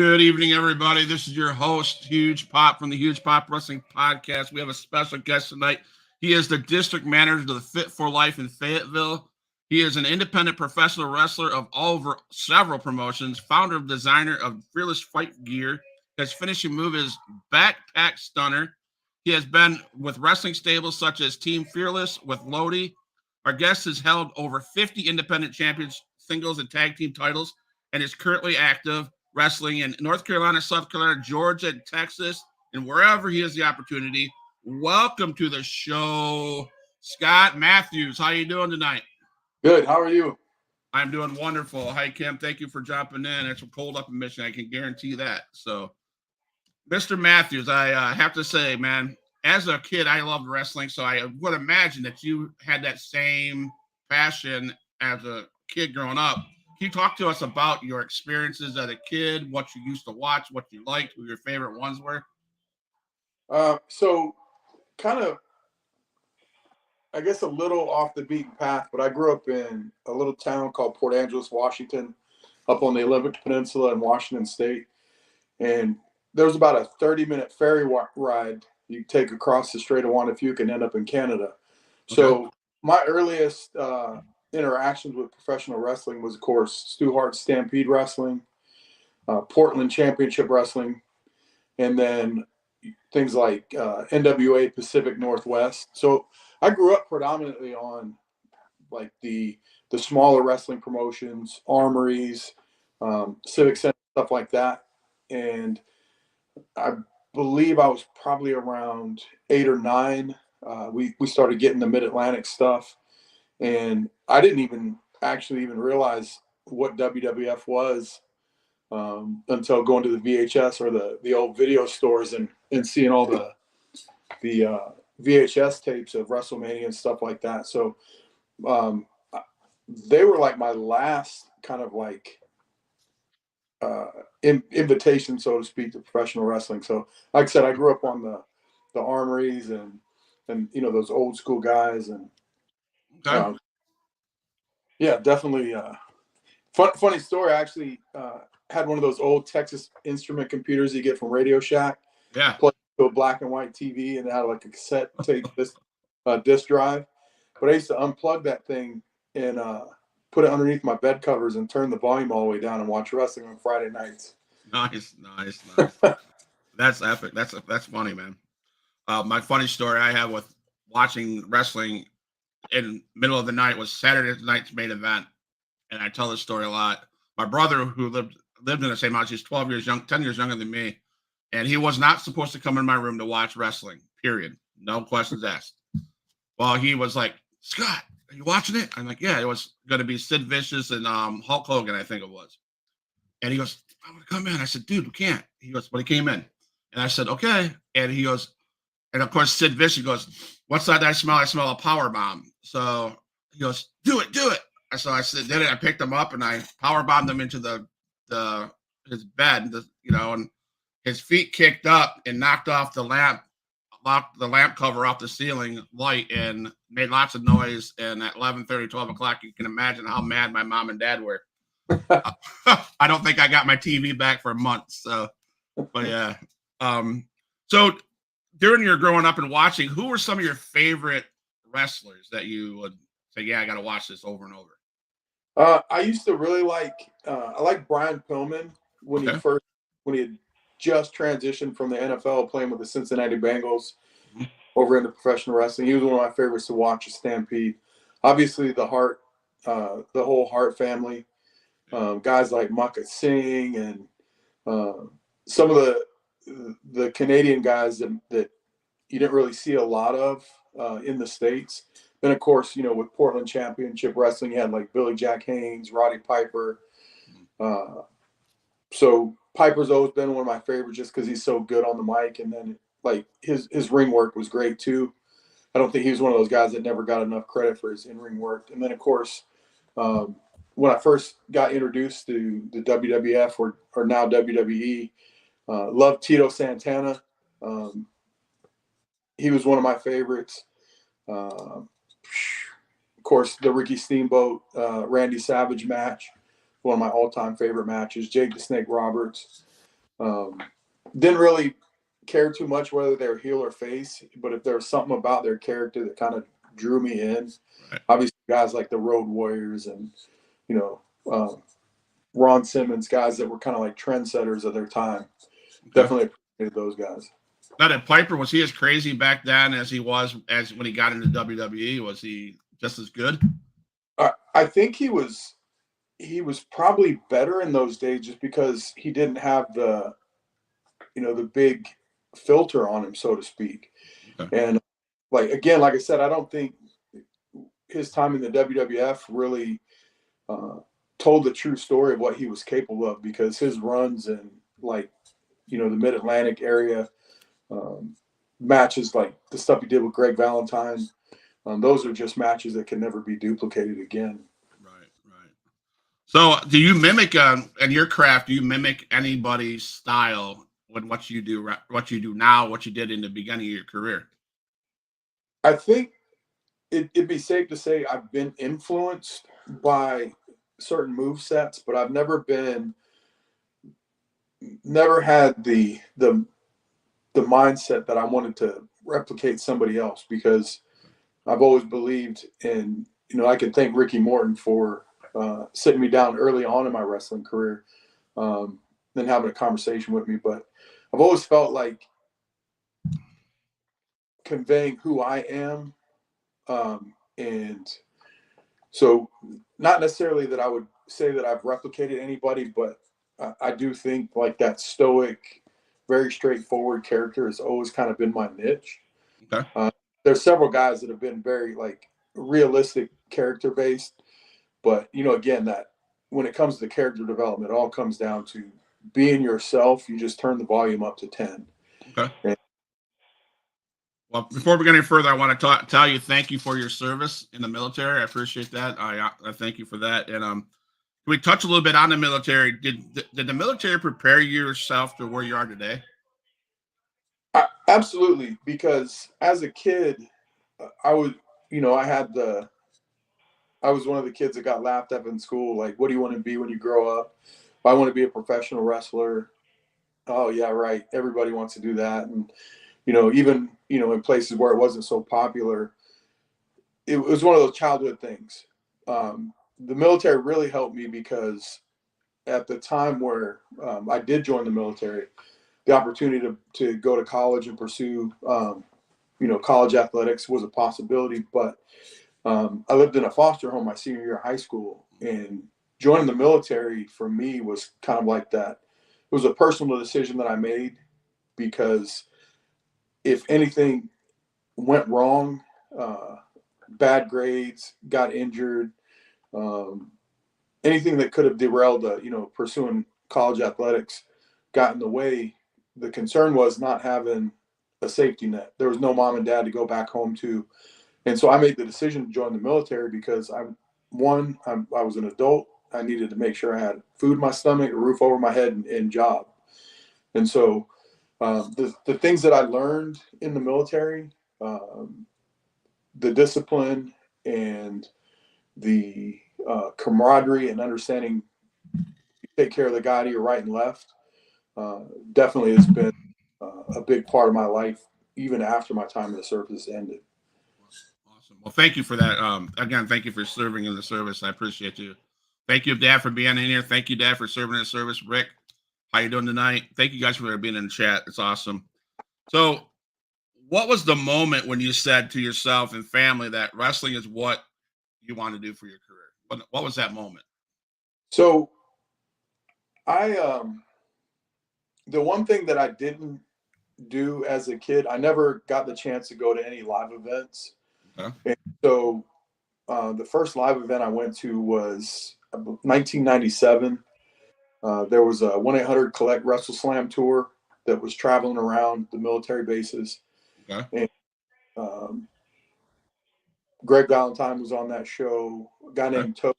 Good evening, everybody. This is your host, Huge Pop from the Huge Pop Wrestling Podcast. We have a special guest tonight. He is the district manager of the Fit for Life in Fayetteville. He is an independent professional wrestler of over several promotions, founder and designer of Fearless Fight Gear. His finishing move is Backpack Stunner. He has been with wrestling stables such as Team Fearless with Lodi. Our guest has held over 50 independent champions, singles, and tag team titles, and is currently active wrestling in North Carolina, South Carolina, Georgia, and Texas, and wherever he has the opportunity. Welcome to the show, Scott Matthews. How you doing tonight? Good. How are you? I'm doing wonderful. Hi, Kim. Thank you for jumping in. It's cold up in Michigan. I can guarantee that. So, Mr. Matthews, I have to say, man, as a kid, I loved wrestling, so I would imagine that you had that same passion as a kid growing up. Can you talk to us about your experiences as a kid, what you used to watch, what you liked, who your favorite ones were? So kind of, I guess, a little off the beaten path, but I grew up in a little town called Port Angeles, Washington, up on the Olympic Peninsula in Washington State. And there was about a 30-minute ferry ride you take across the Strait of Juan if you can end up in Canada. So my earliest interactions with professional wrestling was, of course, Stu Hart's Stampede Wrestling, Portland Championship Wrestling, and then things like NWA Pacific Northwest. So I grew up predominantly on like the smaller wrestling promotions, armories, civic center, stuff like that. And I believe I was probably around 8 or 9. We started getting the Mid-Atlantic stuff. And I didn't even realize what WWF was until going to the VHS or the old video stores and seeing all the VHS tapes of WrestleMania and stuff like that. So they were like my last kind of like invitation, so to speak, to professional wrestling. So like I said, I grew up on the armories and those old school guys and yeah, definitely. Funny story. I actually had one of those old Texas Instrument computers you get from Radio Shack. Yeah. Plugged to a black and white TV and it had like a cassette tape disc drive. But I used to unplug that thing and put it underneath my bed covers and turn the volume all the way down and watch wrestling on Friday nights. Nice. That's epic. That's funny, man. My funny story I have with watching wrestling in middle of the night was Saturday night's main event. And I tell this story a lot. My brother, who lived in the same house, he's 10 years younger than me. And he was not supposed to come in my room to watch wrestling, period. No questions asked. Well, he was like, Scott, are you watching it? I'm like, yeah, it was going to be Sid Vicious and Hulk Hogan, I think it was. And he goes, I'm going to come in. I said, dude, we can't. He goes, but he came in. And I said, okay. And he goes, and of course, Sid Vicious goes, what's that I smell? I smell a power bomb. So he goes, do it. So I did it. I picked him up and I power bombed him into his bed, and his feet kicked up and knocked off the lamp cover off the ceiling light and made lots of noise. And at 11:30, 12 o'clock, you can imagine how mad my mom and dad were. I don't think I got my TV back for months. So, but yeah. So during your growing up and watching, who were some of your favorite wrestlers that you would say, yeah, I got to watch this over and over? I used to really I like Brian Pillman when he had just transitioned from the NFL playing with the Cincinnati Bengals over into professional wrestling. He was one of my favorites to watch at Stampede. Obviously the whole Hart family, guys like Maka Singh and some of the Canadian guys that you didn't really see a lot of in the States. Then, of course, with Portland Championship Wrestling, you had like Billy Jack Haynes, Roddy Piper. So Piper's always been one of my favorites just because he's so good on the mic. And then like his ring work was great too. I don't think he was one of those guys that never got enough credit for his in-ring work. And then, of course, when I first got introduced to the WWF or now WWE, loved Tito Santana. He was one of my favorites. Of course, the Ricky Steamboat, Randy Savage match, one of my all-time favorite matches. Jake the Snake Roberts. Didn't really care too much whether they're heel or face, but if there was something about their character that kind of drew me in, Right. obviously guys like the Road Warriors and, you know, Ron Simmons, guys that were kind of like trendsetters of their time. Okay. Definitely appreciated those guys. Now that Piper, was he as crazy back then as he was as when he got into WWE? Was he just as good? I think he was probably better in those days just because he didn't have the big filter on him, so to speak. Okay. And like I said, I don't think his time in the WWF really uh, told the true story of what he was capable of, because his runs in the Mid Atlantic area, um, matches like the stuff he did with Greg Valentine, those are just matches that can never be duplicated again. Right. Right. So, do you mimic in your craft? Do you mimic anybody's style with what you do? What you do now? What you did in the beginning of your career? I think it'd be safe to say I've been influenced by certain move sets, but I've never had the mindset that I wanted to replicate somebody else, because I've always believed in, I can thank Ricky Morton for sitting me down early on in my wrestling career, and having a conversation with me. But I've always felt like conveying who I am, and so not necessarily that I would say that I've replicated anybody, but I do think like that stoic, very straightforward character has always kind of been my niche. Okay. There's several guys that have been very like realistic character based, but again, that when it comes to character development, it all comes down to being yourself. You just turn the volume up to 10. Okay. And Well, before we get any further, I want to tell you thank you for your service in the military. I appreciate that. I thank you for that. And can we touch a little bit on the military? Did the military prepare yourself to where you are today? absolutely, because as a kid, I would, I was one of the kids that got laughed at in school. Like, what do you want to be when you grow up? I want to be a professional wrestler. Oh yeah, right. Everybody wants to do that. And even in places where it wasn't so popular, it was one of those childhood things. The military really helped me because at the time where I did join the military, the opportunity to go to college and pursue college athletics was a possibility. But I lived in a foster home my senior year of high school, and joining the military for me was kind of like that. It was a personal decision that I made, because if anything went wrong, uh, bad grades, got injured, um, anything that could have derailed, pursuing college athletics got in the way. The concern was not having a safety net. There was no mom and dad to go back home to. And so I made the decision to join the military because I was an adult. I needed to make sure I had food in my stomach, a roof over my head, and job. And so the things that I learned in the military, um, the discipline and the camaraderie and understanding you take care of the guy to your right and left, uh, definitely has been a big part of my life, even after my time in the service ended. Awesome. Well, thank you for that. Again, thank you for serving in the service. I appreciate you. Thank you, Dad, for being in here. Thank you, Dad, for serving in the service. Rick, how you doing tonight? Thank you guys for being in the chat. It's awesome. So, what was the moment when you said to yourself and family that wrestling is what you want to do for your career? What was that moment? So I the one thing that I didn't do as a kid, I never got the chance to go to any live events. Okay. And so the first live event I went to was 1997. There was a 1-800 Collect Wrestle Slam tour that was traveling around the military bases. Okay. And um, Greg Valentine was on that show. A guy Okay. named Toad.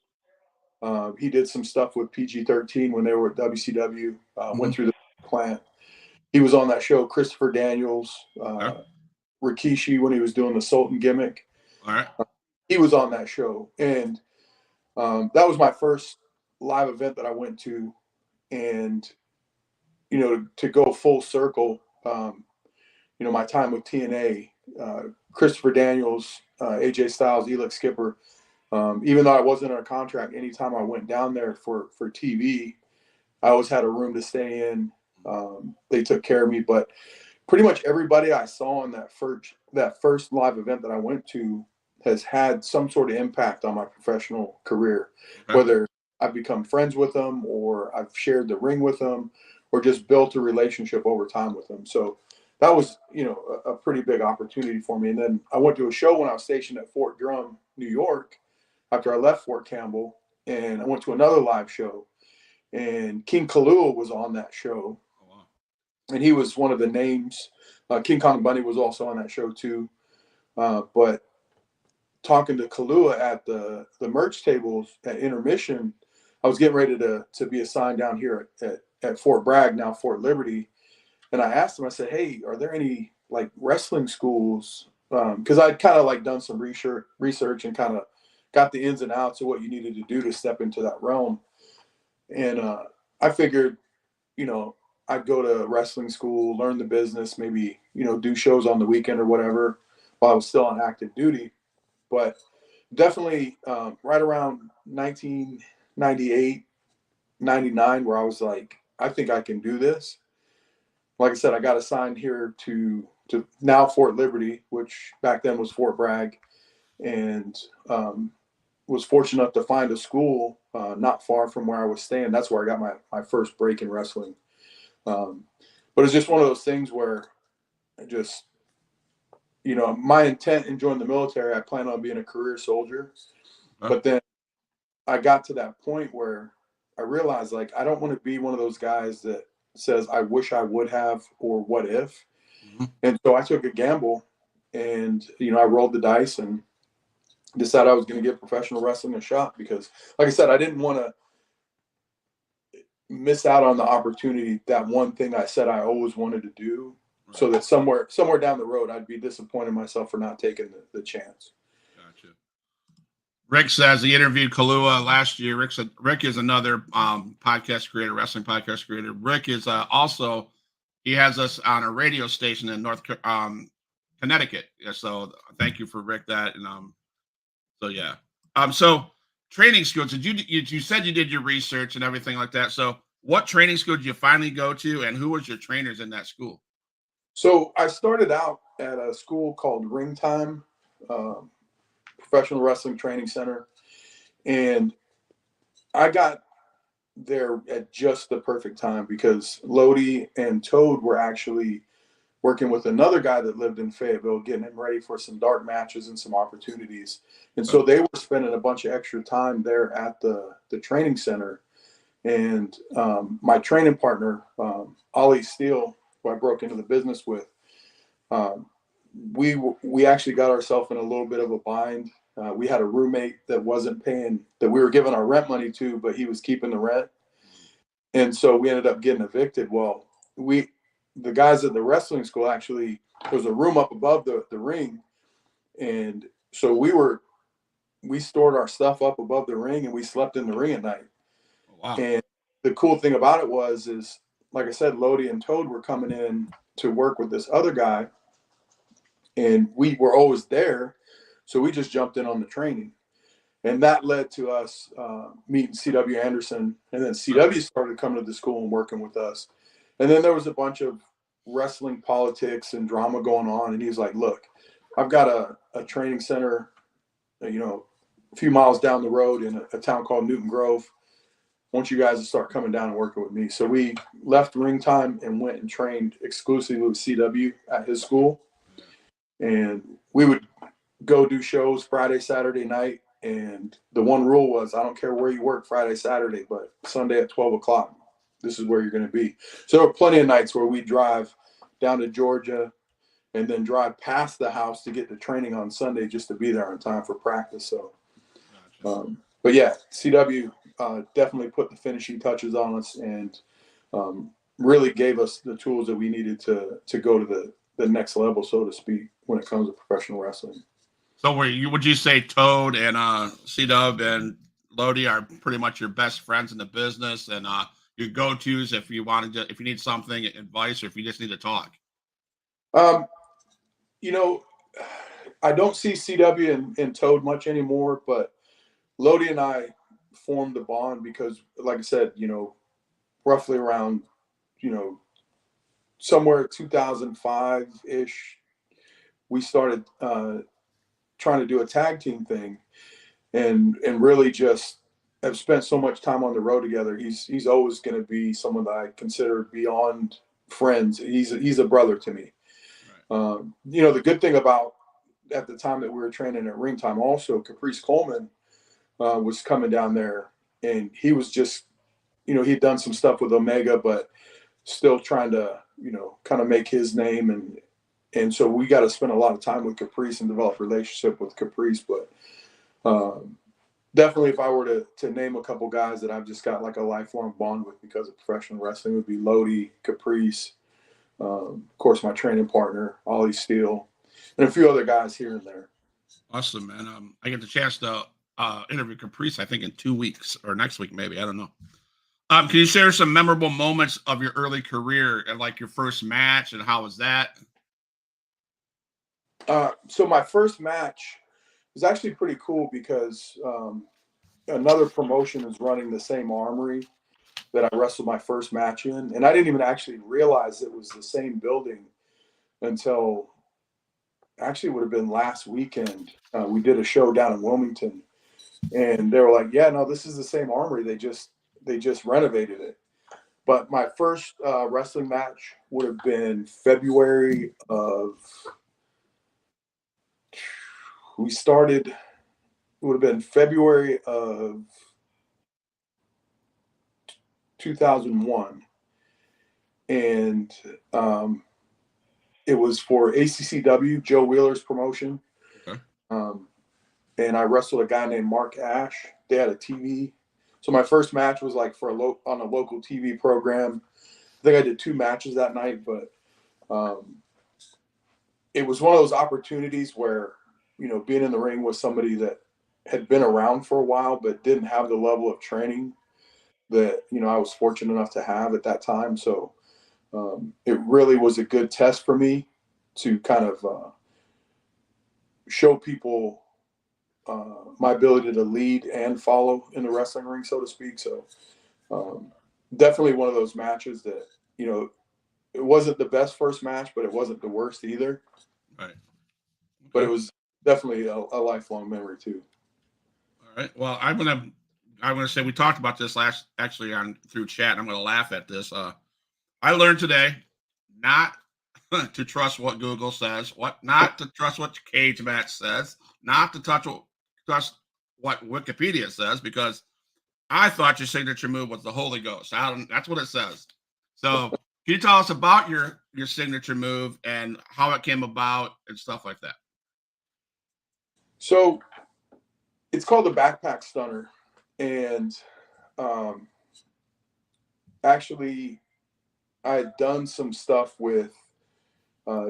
He did some stuff with PG-13 when they were at WCW. Went through the plant. He was on that show. Christopher Daniels, Okay. Rikishi when he was doing the Sultan gimmick. All right. He was on that show, and that was my first live event that I went to. And to go full circle, my time with TNA, Christopher Daniels, AJ Styles, Elix Skipper, even though I wasn't on a contract, anytime I went down there for TV, I always had a room to stay in. They took care of me, but pretty much everybody I saw on that first live event that I went to has had some sort of impact on my professional career, whether I've become friends with them or I've shared the ring with them or just built a relationship over time with them. So that was, a pretty big opportunity for me. And then I went to a show when I was stationed at Fort Drum, New York, after I left Fort Campbell, and I went to another live show, and King Kalua was on that show. Oh, wow. And he was one of the names. King Kong Bundy was also on that show too. But talking to Kalua at the merch tables at intermission, I was getting ready to be assigned down here at Fort Bragg, now Fort Liberty. And I asked him, I said, hey, are there any like wrestling schools? Because I'd kind of like done some research and kind of got the ins and outs of what you needed to do to step into that realm. And I figured, I'd go to wrestling school, learn the business, maybe, do shows on the weekend or whatever while I was still on active duty. But definitely right around 1998, 99, where I was like, I think I can do this. Like I said, I got assigned here to now Fort Liberty, which back then was Fort Bragg, and was fortunate enough to find a school not far from where I was staying. That's where I got my first break in wrestling. But it's just one of those things where I just, my intent in joining the military, I plan on being a career soldier. But then I got to that point where I realized, like, I don't want to be one of those guys that says, I wish I would have, or what if. Mm-hmm. And so I took a gamble and, I rolled the dice and decided I was going to give professional wrestling a shot because, like I said, I didn't want to miss out on the opportunity, that one thing I said I always wanted to do, right, so that somewhere down the road, I'd be disappointed in myself for not taking the chance. Gotcha. Rick says he interviewed Kalua last year. Rick is another podcast creator, wrestling podcast creator. Rick is also, he has us on a radio station in North Connecticut. Yeah, so thank you for Rick that. And so yeah. So training schools, did you said you did your research and everything like that. So what training school did you finally go to, and who was your trainers in that school? So I started out at a school called Ring Time Professional Wrestling Training Center, and I got there at just the perfect time because Lodi and Toad were actually working with another guy that lived in Fayetteville, getting him ready for some dark matches and some opportunities. And so they were spending a bunch of extra time there at the training center. And my training partner, Ollie Steele, who I broke into the business with, we actually got ourselves in a little bit of a bind. We had a roommate that wasn't paying, that we were giving our rent money to, but he was keeping the rent. And so we ended up getting evicted. Well, the guys at the wrestling school, actually, there was a room up above the ring. And so we stored our stuff up above the ring and we slept in the ring at night. Wow. And the cool thing about it is, like I said, Lodi and Toad were coming in to work with this other guy, and we were always there. So we just jumped in on the training. And that led to us meeting C.W. Anderson. And then C.W. started coming to the school and working with us. And then there was a bunch of wrestling politics and drama going on. And he was like, look, I've got a training center, a few miles down the road in a town called Newton Grove. I want you guys to start coming down and working with me. So we left Ring Time and went and trained exclusively with CW at his school. And we would go do shows Friday, Saturday night. And the one rule was, I don't care where you work Friday, Saturday, but Sunday at 12 o'clock, this is where you're going to be. So there were plenty of nights where we drive down to Georgia and then drive past the house to get to training on Sunday just to be there on time for practice. So, but yeah, CW definitely put the finishing touches on us and really gave us the tools that we needed to go to the next level, so to speak, when it comes to professional wrestling. So would you say Toad and C-Dub and Lodi are pretty much your best friends in the business, and your go-tos if you wanted to, if you need something, advice, or if you just need to talk? Um, you know, I don't see CW and Toad much anymore, but Lodi and I formed a bond because, like I said, roughly around, you know, somewhere 2005 ish, we started trying to do a tag team thing, and really just have spent so much time on the road together. He's always going to be someone that I consider beyond friends. He's a brother to me. Right. The good thing about at the time that we were training at Ring Time, also Caprice Coleman was coming down there, and he was just, he'd done some stuff with Omega, but still trying to, kind of make his name, and so we got to spend a lot of time with Caprice and develop a relationship with Caprice. But definitely, if I were to name a couple guys that I've just got like a lifelong bond with because of professional wrestling, would be Lodi, Caprice, of course, my training partner, Ollie Steele, and a few other guys here and there. Awesome, man. I get the chance to interview Caprice, I think, in 2 weeks or next week, maybe. I don't know. Can you share some memorable moments of your early career and like your first match and how was that? So my first match was actually pretty cool because another promotion is running the same armory that I wrestled my first match in, and I didn't even actually realize it was the same building until actually it would have been last weekend. We did a show down in Wilmington, and they were like, "Yeah, no, this is the same armory. They just renovated it." But my first wrestling match would have been February of. We started. It would have been February of 2001, and it was for ACCW, Joe Wheeler's promotion. Okay. And I wrestled a guy named Mark Ash. They had a TV. So my first match was like on a local TV program. I think I did 2 matches that night, but it was one of those opportunities where, being in the ring with somebody that had been around for a while but didn't have the level of training that, I was fortunate enough to have at that time. So it really was a good test for me to kind of show people my ability to lead and follow in the wrestling ring, so to speak. So definitely one of those matches that, it wasn't the best first match, but it wasn't the worst either. Right. Okay. But it was definitely a lifelong memory too. All right. Well, I'm gonna say we talked about this last actually on through chat. And I'm gonna laugh at this. I learned today not to trust what Google says, not to trust what Cage Match says, not to trust what Wikipedia says, because I thought your signature move was the Holy Ghost. That's what it says. So can you tell us about your signature move and how it came about and stuff like that? So it's called the backpack stunner, and actually I had done some stuff with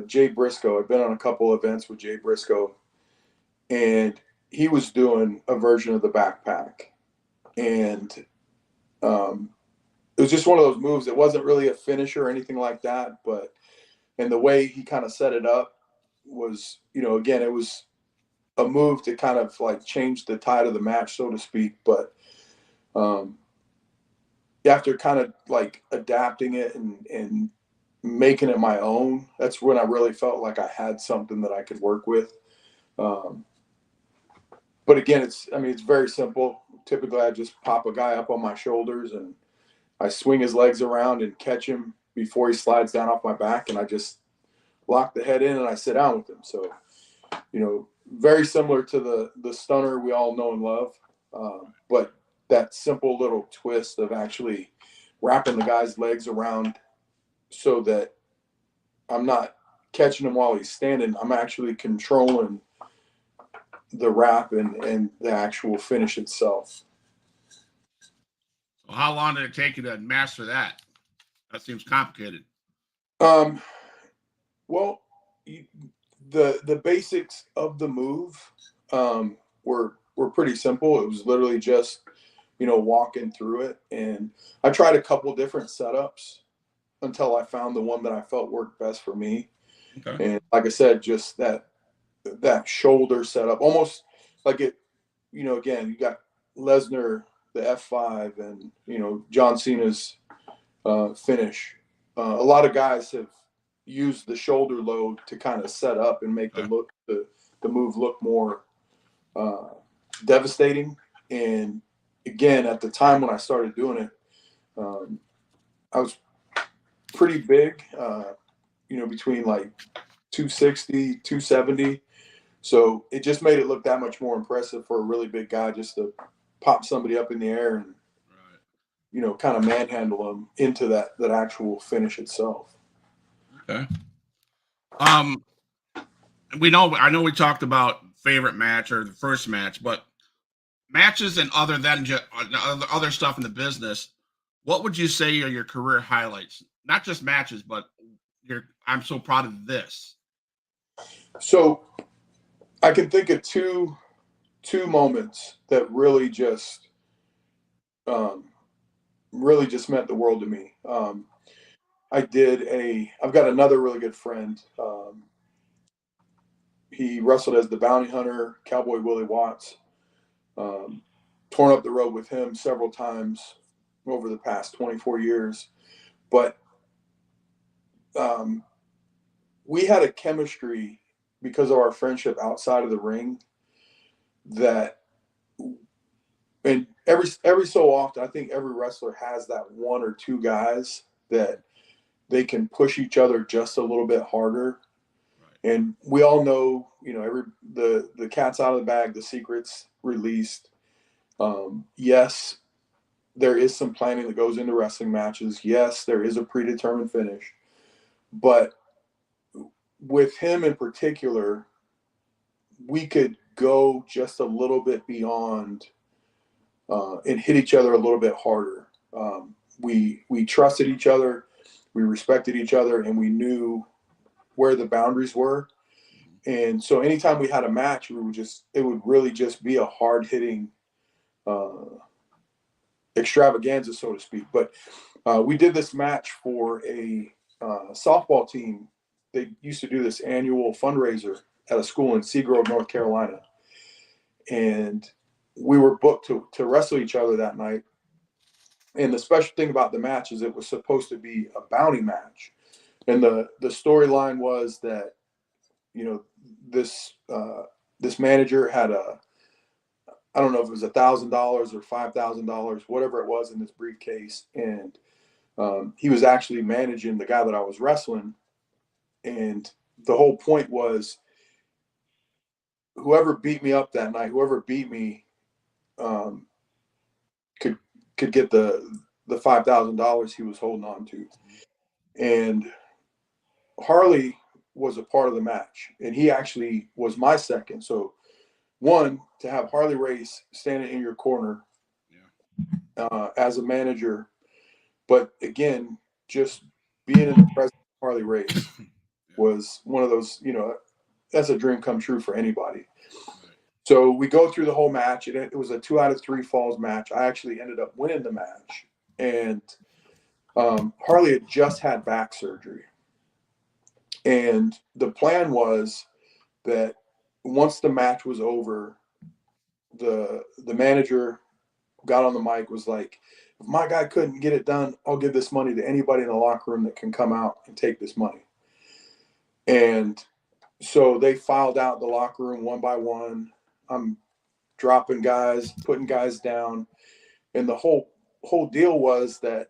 Jay Briscoe. I've been on a couple events with Jay Briscoe, and he was doing a version of the backpack, and it was just one of those moves. It wasn't really a finisher or anything like that, and the way he kind of set it up was, again, it was a move to kind of like change the tide of the match, so to speak. But after kind of like adapting it and making it my own, that's when I really felt like I had something that I could work with. But again, it's very simple. Typically, I just pop a guy up on my shoulders and I swing his legs around and catch him before he slides down off my back, and I just lock the head in and I sit down with him. So, very similar to the stunner we all know and love, but that simple little twist of actually wrapping the guy's legs around so that I'm not catching him while he's standing. I'm actually controlling the wrap and the actual finish itself. So how long did it take you to master that? That seems complicated. Well, the basics of the move were pretty simple. It was literally just, walking through it. And I tried a couple different setups until I found the one that I felt worked best for me. Okay. And like I said, just that shoulder setup, almost like it, again, you got Lesnar, the F5, and, John Cena's finish. A lot of guys have used the shoulder load to kind of set up and make Okay. the move look more devastating. And again, at the time when I started doing it, I was pretty big, between like 260, 270. So it just made it look that much more impressive for a really big guy just to pop somebody up in the air and, Right. kind of manhandle them into that actual finish itself. Okay. Um, I know we talked about favorite match or the first match, but matches and other than just other stuff in the business, what would you say are your career highlights? Not just matches, but I'm so proud of this. So I can think of two moments that really just meant the world to me. I've got another really good friend. He wrestled as the bounty hunter, Cowboy Willie Watts. Torn up the road with him several times over the past 24 years. But we had a chemistry because of our friendship outside of the ring that, and every so often, I think every wrestler has that one or two guys that they can push each other just a little bit harder. Right. And we all know, the cat's out of the bag, the secret's released. Yes, there is some planning that goes into wrestling matches. Yes, there is a predetermined finish. But with him in particular, we could go just a little bit beyond and hit each other a little bit harder. We trusted each other, we respected each other, and we knew where the boundaries were. And so anytime we had a match, it would really just be a hard hitting extravaganza, so to speak. But we did this match for a softball team. They used to do this annual fundraiser at a school in Seagrove, North Carolina. And we were booked to wrestle each other that night. And the special thing about the match is it was supposed to be a bounty match. And the storyline was that, this manager had I don't know if it was $1,000 or $5,000, whatever it was in this briefcase. And he was actually managing the guy that I was wrestling. And the whole point was whoever beat me up that night, whoever beat me, could get the $5,000 he was holding on to. And Harley was a part of the match, and he actually was my second. So one, to have Harley Race standing in your corner as a manager, but again, just being in the presence of Harley Race was one of those, that's a dream come true for anybody. So we go through the whole match. It was a 2 out of 3 falls match. I actually ended up winning the match. And Harley had just had back surgery. And the plan was that once the match was over, the manager got on the mic, was like, if my guy couldn't get it done, I'll give this money to anybody in the locker room that can come out and take this money. And so they filed out the locker room one by one. I'm dropping guys, putting guys down. And the whole deal was that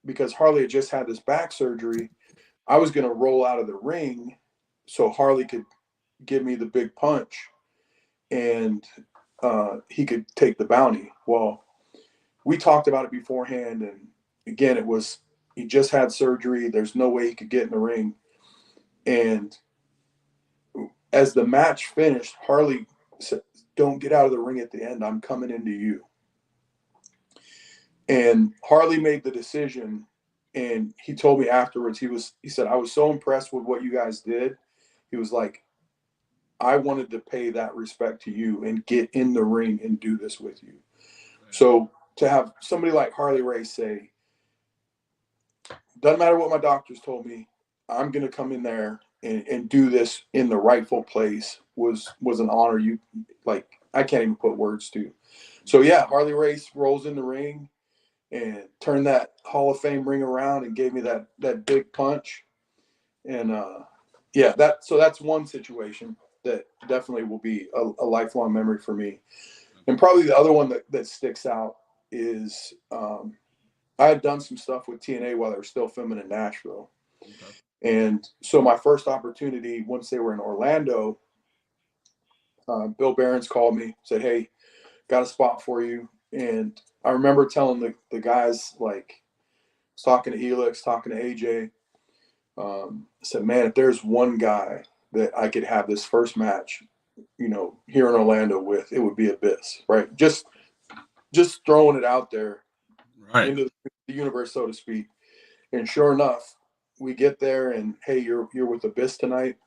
because Harley had just had this back surgery, I was going to roll out of the ring so Harley could give me the big punch and he could take the bounty. Well, we talked about it beforehand. And again, he just had surgery. There's no way he could get in the ring. And as the match finished, Harley said, don't get out of the ring at the end. I'm coming into you. And Harley made the decision. And he told me afterwards, he said, I was so impressed with what you guys did. He was like, I wanted to pay that respect to you and get in the ring and do this with you. So to have somebody like Harley Race say, doesn't matter what my doctors told me, I'm going to come in there and do this in the rightful place was an honor. You like, I can't even put words to. So yeah, Harley Race rolls in the ring and turned that Hall of Fame ring around and gave me that big punch. And yeah, that's one situation that definitely will be a lifelong memory for me. And probably the other one that sticks out is I had done some stuff with TNA while they were still filming in Nashville. Okay. And so my first opportunity, once they were in Orlando, Bill Behrens called me, said, hey, got a spot for you. And I remember telling the guys, like, I was talking to Elix, talking to AJ, I said, man, if there's one guy that I could have this first match, you know, here in Orlando with, it would be Abyss, right? Just throwing it out there into the universe, so to speak. And sure enough, we get there and, hey, you're with Abyss tonight.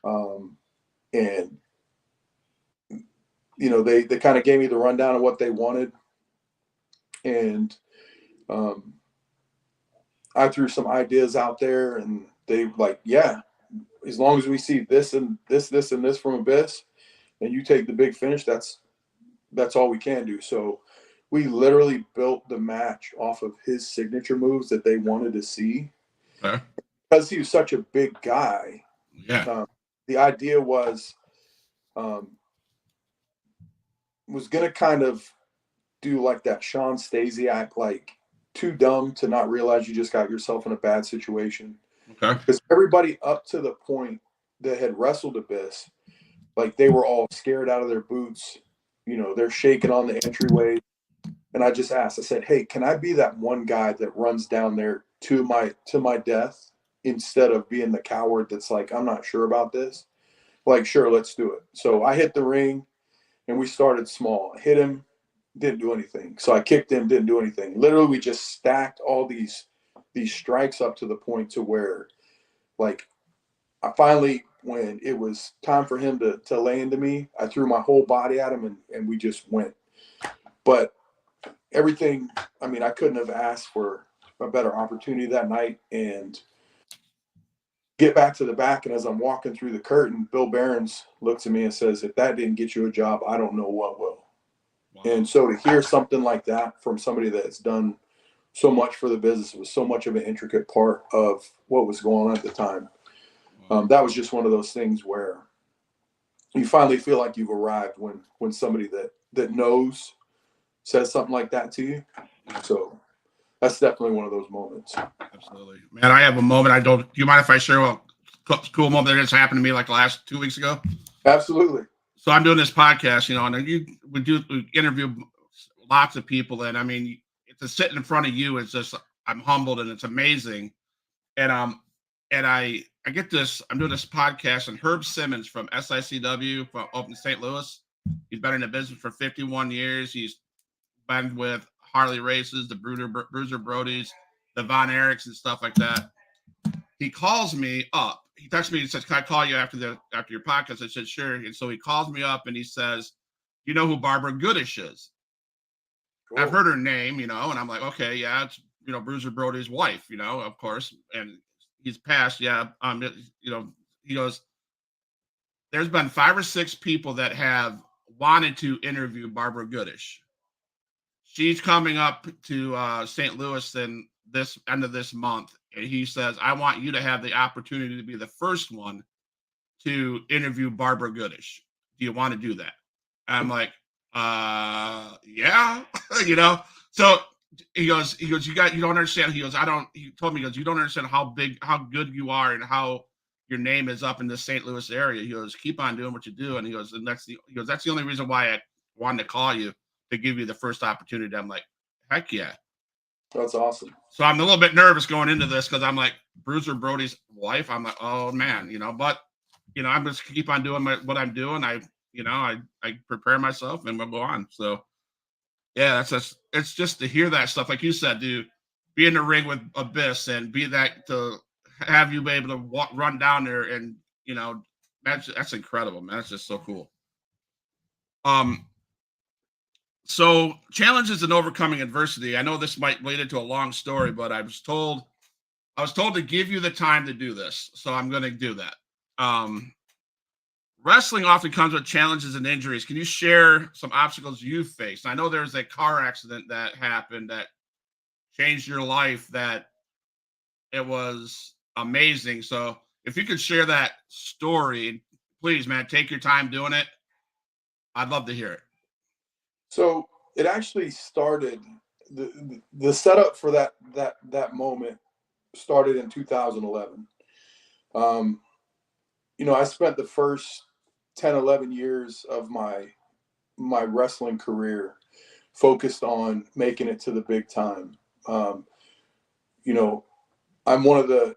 And, you know, they kind of gave me the rundown of what they wanted. And I threw some ideas out there and they like, yeah, as long as we see this and this and this from Abyss and you take the big finish, that's all we can do. So we literally built the match off of his signature moves that they wanted to see. Okay. Because he was such a big guy. Yeah. The idea was going to kind of do like that Sean Stasiak, like too dumb to not realize you just got yourself in a bad situation. Okay. Because everybody up to the point that had wrestled Abyss, like they were all scared out of their boots. You know, they're shaking on the entryway. And I just asked, I said, hey, can I be that one guy that runs down there to my death instead of being the coward that's like, I'm not sure about this? Like, sure, let's do it. So I hit the ring and we started small. I hit him, didn't do anything. So I kicked him, didn't do anything. Literally, we just stacked all these strikes up to the point to where, like, I finally, when it was time for him to lay into me, I threw my whole body at him and we just went. But everything, I mean, I couldn't have asked for a better opportunity that night. And get back to the back, and as I'm walking through the curtain, Bill Behrens looks at me and says, if that didn't get you a job, I don't know what will. Wow. And so to hear something like that from somebody that's done so much for the business, was so much of an intricate part of what was going on at the time, that was just one of those things where you finally feel like you've arrived when somebody that knows says something like that to you. So that's definitely one of those moments. Absolutely, man. I have a moment. Do you mind if I share a cool moment that just happened to me like the last 2 weeks ago? Absolutely. So I'm doing this podcast, you know, and we interview lots of people, and I mean, to sit in front of you is just, I'm humbled and it's amazing. And I get this. I'm doing this podcast, and Herb Simmons from SICW from up in St. Louis. He's been in the business for 51 years. He's been with Harley Races, the Bruiser Brodies, the Von Erichs, and stuff like that. He calls me up. He texts me and says, "Can I call you after your podcast?" I said, "Sure." And so he calls me up and he says, "You know who Barbara Goodish is?" Cool. I've heard her name, you know, and I'm like, "Okay, yeah, it's, you know, Bruiser Brody's wife, you know, of course." And he's passed, yeah. You know, he goes, "There's been 5 or 6 people that have wanted to interview Barbara Goodish. She's coming up to St. Louis in this end of this month." And he says, "I want you to have the opportunity to be the first one to interview Barbara Goodish. Do you want to do that?" And I'm like, yeah, you know. So he goes, you don't understand. He told me, he goes, "You don't understand how good you are and how your name is up in the St. Louis area." He goes, "Keep on doing what you do." And he goes, that's the only reason why I wanted to call you, to give you the first opportunity. I'm like, heck yeah. That's awesome. So I'm a little bit nervous going into this because I'm like, Bruiser Brody's wife. I'm like, oh man, you know, but you know, I'm just keep on doing what I'm doing. I prepare myself and we'll go on. So yeah, it's just to hear that stuff. Like you said, dude, be in the ring with Abyss and be that, to have you be able to run down there, and you know, that's incredible, man. That's just so cool. So challenges and overcoming adversity. I know this might lead into a long story, but I was told to give you the time to do this, so I'm going to do that. Um, Wrestling often comes with challenges and injuries. Can you share some obstacles you faced? I know there's a car accident that happened that changed your life. That it was amazing. So if you could share that story, please, man, take your time doing it. I'd love to hear it. So it actually started, the setup for that moment started in 2011. Um, I spent the first 10, 11 years of my wrestling career focused on making it to the big time. Um, you know, I'm one of the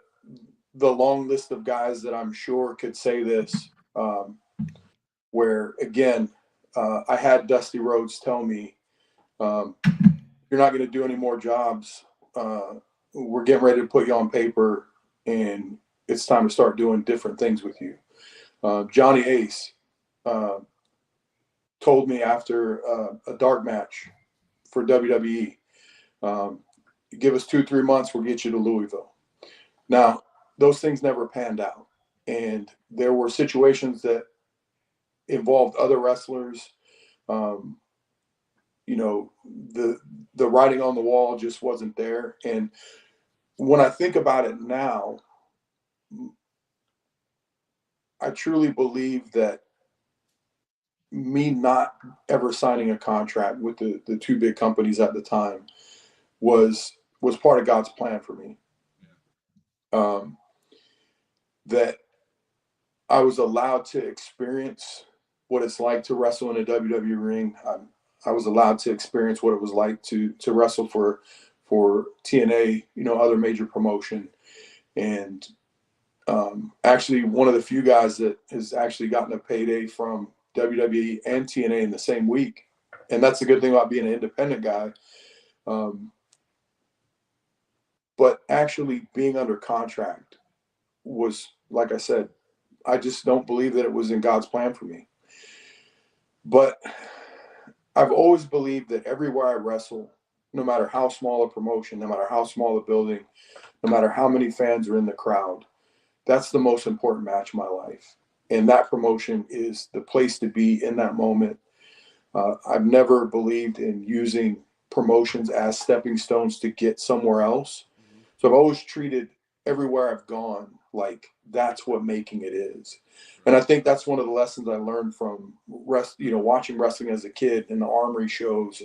long list of guys that I'm sure could say this, where again, I had Dusty Rhodes tell me, um, "You're not going to do any more jobs. We're getting ready to put you on paper, and it's time to start doing different things with you." Johnny Ace uh, told me after a dark match for WWE, um, "Give us 2, 3 months, we'll get you to Louisville." Now, those things never panned out, and there were situations that involved other wrestlers. Um, the writing on the wall just wasn't there. And when I think about it now, I truly believe that me not ever signing a contract with the two big companies at the time was part of God's plan for me. Um, that I was allowed to experience what it's like to wrestle in a WWE ring. I was allowed to experience what it was like to wrestle for TNA, other major promotion, and actually one of the few guys that has actually gotten a payday from WWE and TNA in the same week. And that's the good thing about being an independent guy. Um, but actually being under contract was, like I said, I just don't believe that it was in God's plan for me. But I've always believed that everywhere I wrestle, no matter how small a promotion, no matter how small a building, no matter how many fans are in the crowd, that's the most important match of my life. And that promotion is the place to be in that moment. I've never believed in using promotions as stepping stones to get somewhere else. Mhm. So I've always treated everywhere I've gone like that's what making it is. And Right. I think that's one of the lessons I learned from watching wrestling as a kid in the Armory shows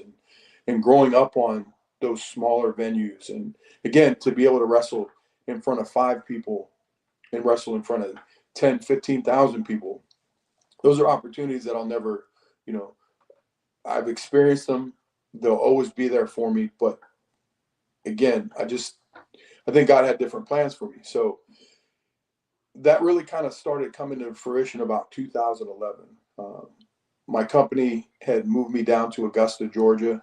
and growing up on those smaller venues. And again, to be able to wrestle in front of 5 people and wrestle in front of 10, 15,000 people, those are opportunities that I'll never, you know, I've experienced them. They'll always be there for me. But again, I think God had different plans for me. So that really kind of started coming to fruition about 2011. My company had moved me down to Augusta, Georgia,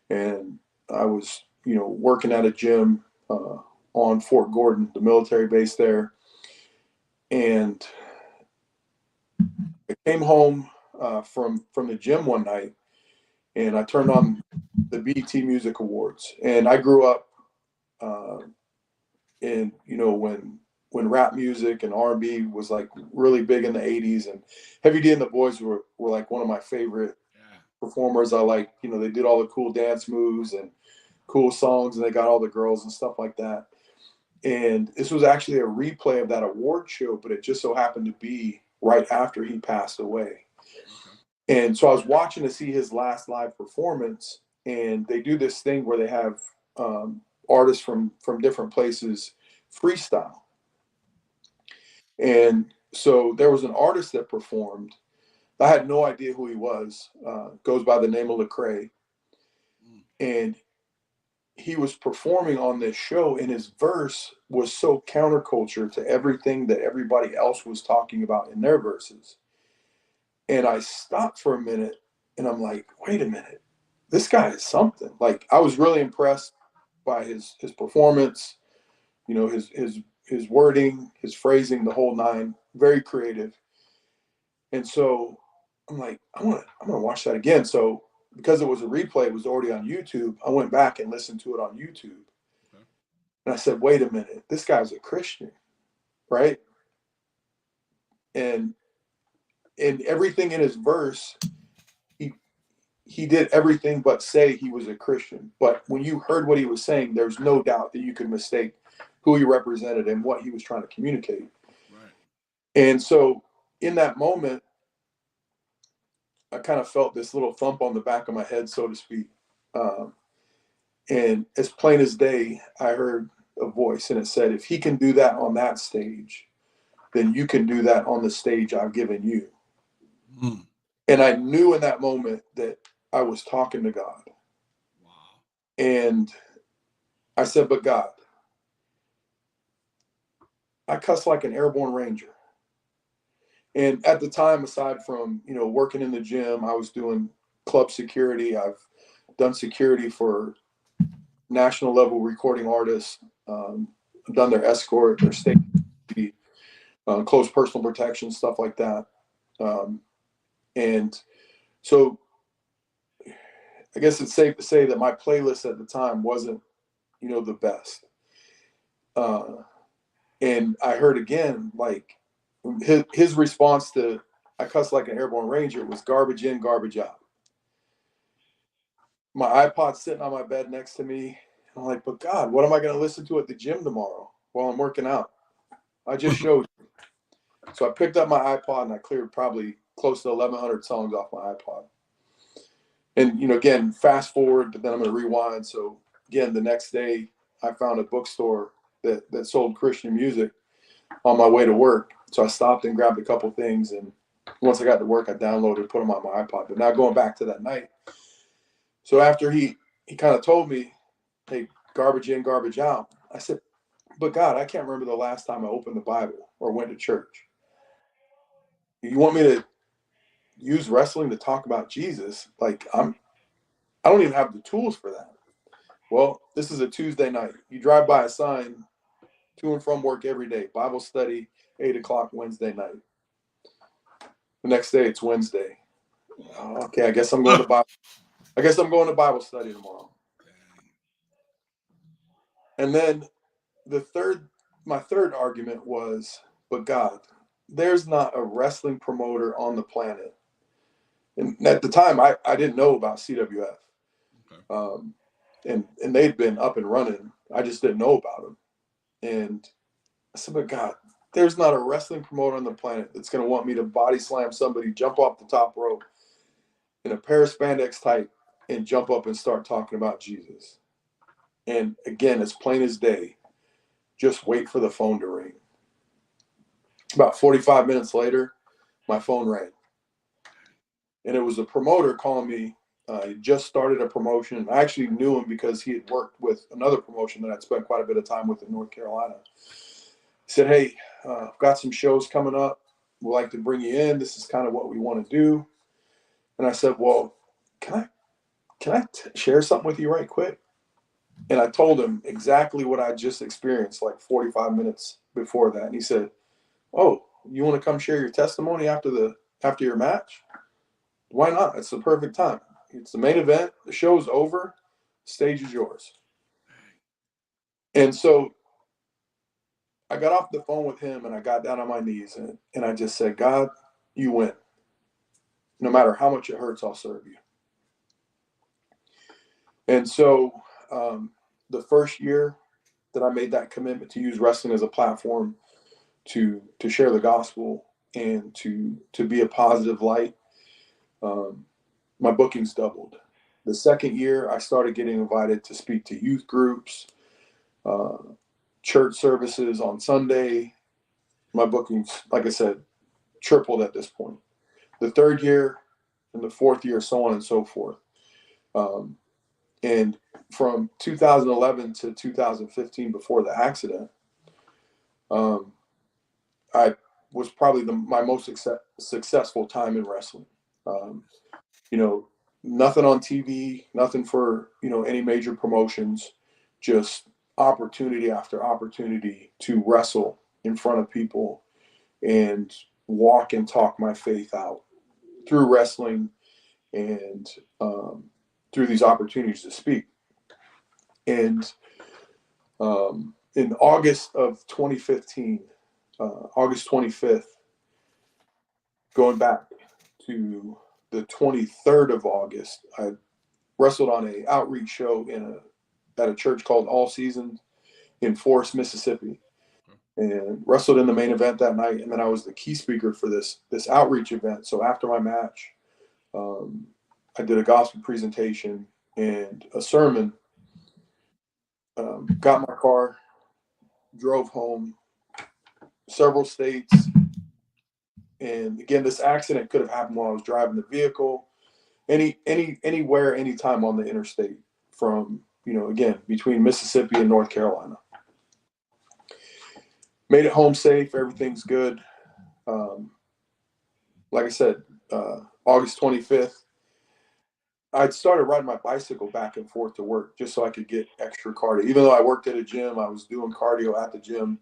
and I was, working at a gym on Fort Gordon, the military base there. And I came home from the gym one night, and I turned on the BET Music Awards. And I grew up uh, in when rap music and R&B was like really big in the 80s, and Heavy D and the Boys were like one of my favorite Yeah. performers. I like, they did all the cool dance moves and cool songs, and they got all the girls and stuff like that. And this was actually a replay of that award show, but it just so happened to be right after he passed away. Okay. And so I was watching to see his last live performance, and they do this thing where they have artists from different places freestyle. And so there was an artist that performed. I had no idea who he was. Goes by the name of Lecrae, Mm. and he was performing on this show, and his verse was so counterculture to everything that everybody else was talking about in their verses. And I stopped for a minute, and I'm like, wait a minute, this guy is something. Like, I was really impressed by his performance, his wording, his phrasing, the whole nine, very creative. And so I'm like, I'm gonna watch that again. So because it was a replay, it was already on YouTube. I went back and listened to it on YouTube. Okay. And I said, wait a minute, this guy's a Christian, right? And everything in his verse, he did everything but say he was a Christian. But when you heard what he was saying, there's no doubt that you could mistake who he represented and what he was trying to communicate. Right. And so in that moment, I kind of felt this little thump on the back of my head, so to speak. And as plain as day, I heard a voice, and it said, if he can do that on that stage, then you can do that on the stage I've given you. Mm. And I knew in that moment that I was talking to God. Wow. And I said, but God, I cuss like an airborne ranger. And at the time, aside from, working in the gym, I was doing club security. I've done security for national level recording artists. I've done their escort, their safety, close personal protection, stuff like that. And so I guess it's safe to say that my playlist at the time wasn't, the best. And I heard again, like his response to I cuss like an airborne ranger was garbage in, garbage out. My iPod's sitting on my bed next to me. I'm like, but God, what am I going to listen to at the gym tomorrow while I'm working out? I just showed you. So I picked up my iPod and I cleared probably close to 1,100 songs off my iPod. And, again, fast forward, but then I'm going to rewind. So again, the next day I found a bookstore that sold Christian music on my way to work. So I stopped and grabbed a couple things. And once I got to work, I downloaded, put them on my iPod. But now going back to that night. So after he kind of told me, hey, garbage in, garbage out, I said, but God, I can't remember the last time I opened the Bible or went to church. You want me to use wrestling to talk about Jesus? Like I don't even have the tools for that. Well, this is a Tuesday night. You drive by a sign to and from work every day, Bible study, 8:00 Wednesday night. The next day it's Wednesday. Okay, I guess I'm going to Bible study tomorrow. And then my third argument was, but God, there's not a wrestling promoter on the planet. And at the time, I didn't know about CWF. Okay. And they'd been up and running. I just didn't know about them. And I said, but God, there's not a wrestling promoter on the planet that's going to want me to body slam somebody, jump off the top rope in a pair of spandex tight and jump up and start talking about Jesus. And again, as plain as day, just wait for the phone to ring. About 45 minutes later, my phone rang. And it was a promoter calling me. He just started a promotion. I actually knew him because he had worked with another promotion that I'd spent quite a bit of time with in North Carolina. He said, hey, I've got some shows coming up. We'd like to bring you in. This is kind of what we want to do. And I said, well, can I share something with you right quick? And I told him exactly what I just experienced like 45 minutes before that. And he said, oh, you want to come share your testimony after your match? Why not? It's the perfect time. It's the main event. The show's over. The stage is yours. And so I got off the phone with him and I got down on my knees and I just said, God, you win. No matter how much it hurts, I'll serve you. And so the first year that I made that commitment to use wrestling as a platform to share the gospel and to be a positive light, my bookings doubled. The second year, I started getting invited to speak to youth groups, church services on Sunday. My bookings, like I said, tripled at this point. The third year and the fourth year, so on and so forth. And from 2011 to 2015, before the accident, I was probably my most successful time in wrestling. Nothing on TV, nothing for, any major promotions, just opportunity after opportunity to wrestle in front of people and walk and talk my faith out through wrestling and through these opportunities to speak. And in August of 2015, August 25th, going back to the 23rd of August, I wrestled on a outreach show at a church called All Seasons in Forest, Mississippi, and wrestled in the main event that night. And then I was the key speaker for this outreach event. So after my match, I did a gospel presentation and a sermon. Got in my car, drove home, several states. And again, this accident could have happened while I was driving the vehicle, anywhere, anytime on the interstate from, again, between Mississippi and North Carolina. Made it home safe. Everything's good. Like I said, August 25th, I'd started riding my bicycle back and forth to work just so I could get extra cardio. Even though I worked at a gym, I was doing cardio at the gym.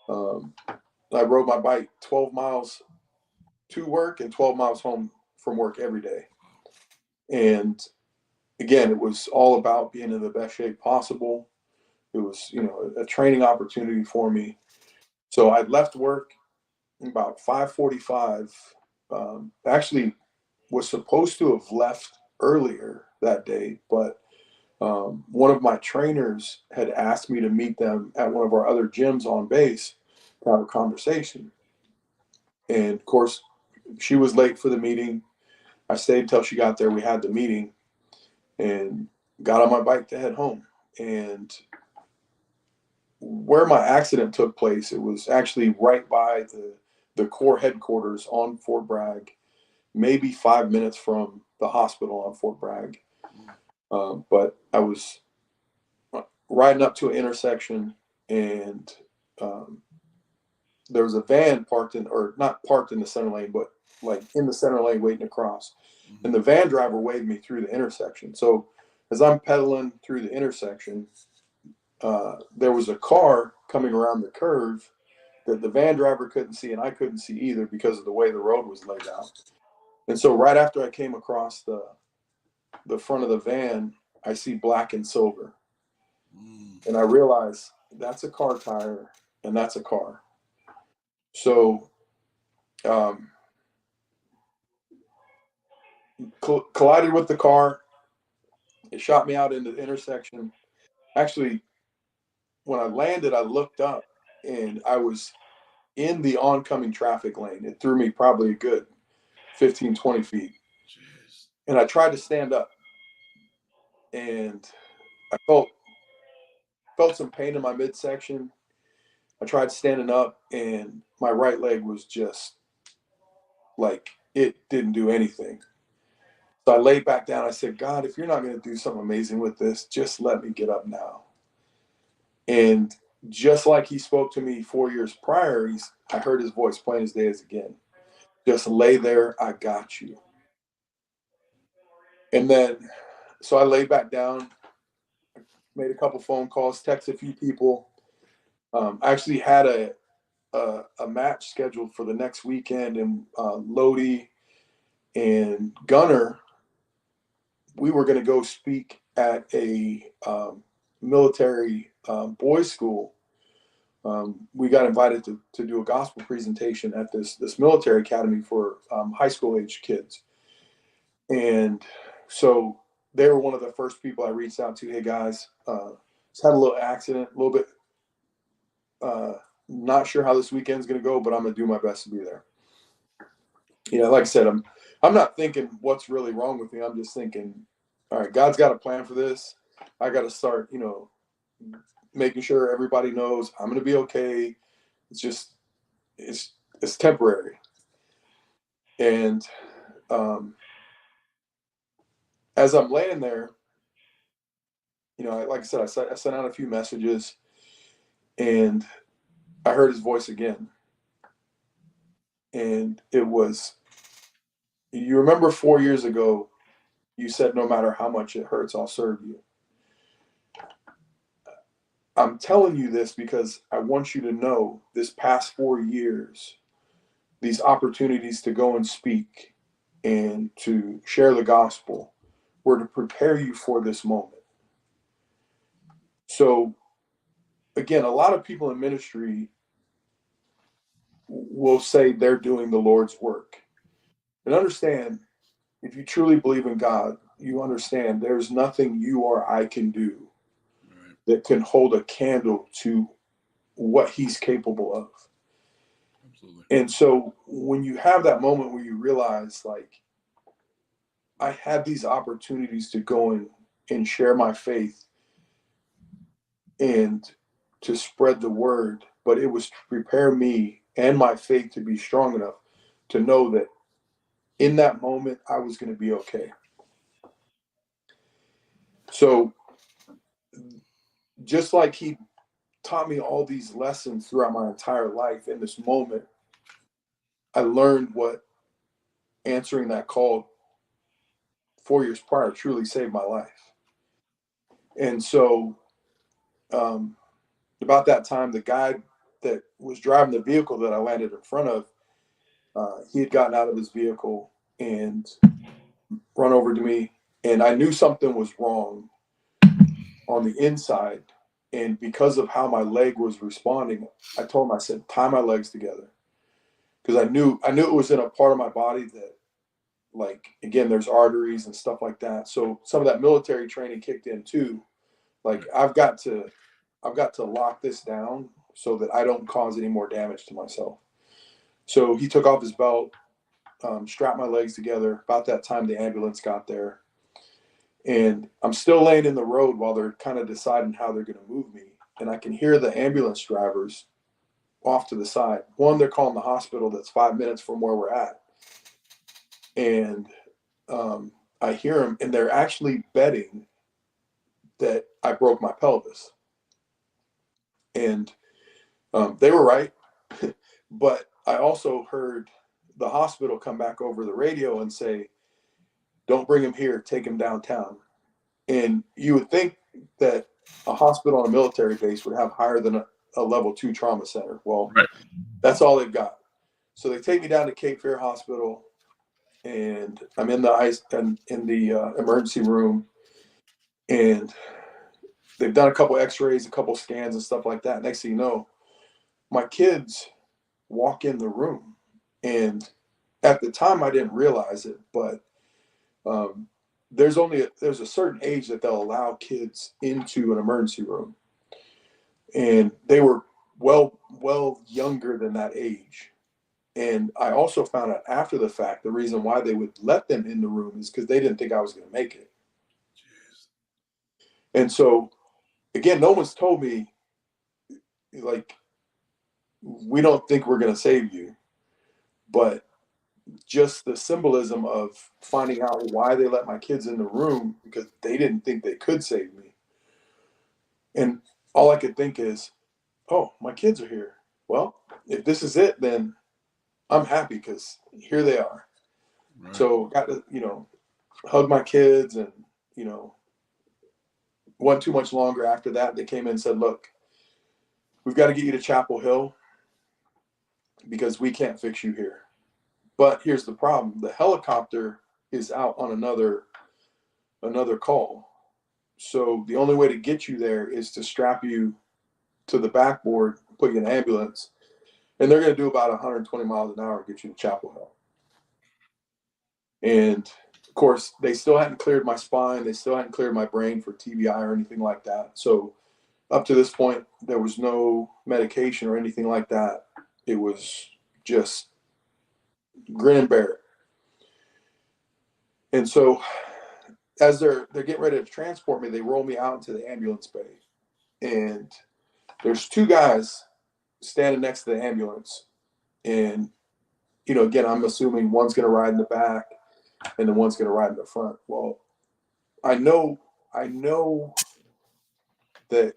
I rode my bike 12 miles to work and 12 miles home from work every day. And again, it was all about being in the best shape possible. It was, a training opportunity for me. So I left work about 5:45. Actually was supposed to have left earlier that day, but one of my trainers had asked me to meet them at one of our other gyms on base to have a conversation. And of course, she was late for the meeting. I stayed until she got there. We had the meeting and got on my bike to head home. And where my accident took place, it was actually right by the Corps headquarters on Fort Bragg, maybe 5 minutes from the hospital on Fort Bragg. But I was riding up to an intersection, and there was a van parked or not parked in the center lane, but like in the center lane waiting to cross. And the van driver waved me through the intersection. So as I'm pedaling through the intersection, there was a car coming around the curve that the van driver couldn't see, and I couldn't see either because of the way the road was laid out. And so right after I came across the front of the van, I see black and silver. And I realize that's a car tire and that's a car. So collided with the car. It shot me out into the intersection. Actually, when I landed, I looked up and I was in the oncoming traffic lane. It threw me probably a good 15, 20 feet. Jeez. And I tried to stand up, and I felt some pain in my midsection. I tried standing up, and my right leg was just like, it didn't do anything. So I laid back down. I said, God, if you're not going to do something amazing with this, just let me get up now. And just like he spoke to me 4 years prior, I heard his voice plain as day as again. Just lay there. I got you. And then, so I laid back down, made a couple phone calls, texted a few people. I actually had a match scheduled for the next weekend, and Lodi and Gunner, we were going to go speak at a military boys' school. We got invited to do a gospel presentation at this military academy for high school age kids. And so they were one of the first people I reached out to. Hey guys, just had a little accident, a little bit, not sure how this weekend's going to go, but I'm going to do my best to be there. Like I said, I'm not thinking what's really wrong with me. I'm just thinking, all right, God's got a plan for this. I got to start, making sure everybody knows I'm going to be okay. It's just, it's temporary. And as I'm laying there, like I said, I sent out a few messages, and I heard his voice again. And it was, you remember 4 years ago, you said, no matter how much it hurts, I'll serve you. I'm telling you this because I want you to know this past 4 years, these opportunities to go and speak and to share the gospel were to prepare you for this moment. So, again, a lot of people in ministry will say they're doing the Lord's work. And understand, if you truly believe in God, you understand there's nothing you or I can do that can hold a candle to what He's capable of. Absolutely. And so when you have that moment where you realize, like, I had these opportunities to go and share my faith and to spread the word, but it was to prepare me and my faith to be strong enough to know that in that moment I was going to be okay. So just like He taught me all these lessons throughout my entire life, in this moment I learned what answering that call 4 years prior truly saved my life. And so about that time, the guy that was driving the vehicle that I landed in front of, he had gotten out of his vehicle and run over to me, and I knew something was wrong on the inside. And because of how my leg was responding, I told him, I said, tie my legs together, because I knew it was in a part of my body that, like, again, there's arteries and stuff like that. So some of that military training kicked in too. Like, I've got to lock this down so that I don't cause any more damage to myself. So he took off his belt, strapped my legs together. About that time, the ambulance got there. And I'm still laying in the road while they're kind of deciding how they're going to move me. And I can hear the ambulance drivers off to the side. One, they're calling the hospital that's 5 minutes from where we're at. And I hear them, and they're actually betting that I broke my pelvis. And they were right. But I also heard the hospital come back over the radio and say, don't bring him here, take him downtown. And you would think that a hospital on a military base would have higher than a level 2 trauma center. Well, that's all they've got. So they take me down to Cape Fear Hospital, and I'm in the emergency room, and they've done a couple x-rays, a couple scans and stuff like that. Next thing you know, my kids walk in the room. And at the time I didn't realize it, but there's a certain age that they'll allow kids into an emergency room, and they were well younger than that age. And I also found out after the fact the reason why they would let them in the room is because they didn't think I was going to make it. Jeez. And so, again, no one's told me, like, we don't think we're going to save you, but just the symbolism of finding out why they let my kids in the room, because they didn't think they could save me. And all I could think is, oh, my kids are here. Well, if this is it, then I'm happy, because here they are. Right. So got to, hug my kids, and, wasn't too much longer after that. They came in and said, look, we've got to get you to Chapel Hill because we can't fix you here. But here's the problem. The helicopter is out on another call. So the only way to get you there is to strap you to the backboard, put you in an ambulance, and they're going to do about 120 miles an hour to get you to Chapel Hill. And of course, they still hadn't cleared my spine. They still hadn't cleared my brain for TBI or anything like that. So up to this point, there was no medication or anything like that. It was just grin and bear it. And so as they're getting ready to transport me, they roll me out into the ambulance bay. And there's two guys standing next to the ambulance. And, again, I'm assuming one's going to ride in the back and then one's going to ride in the front. Well, I know that,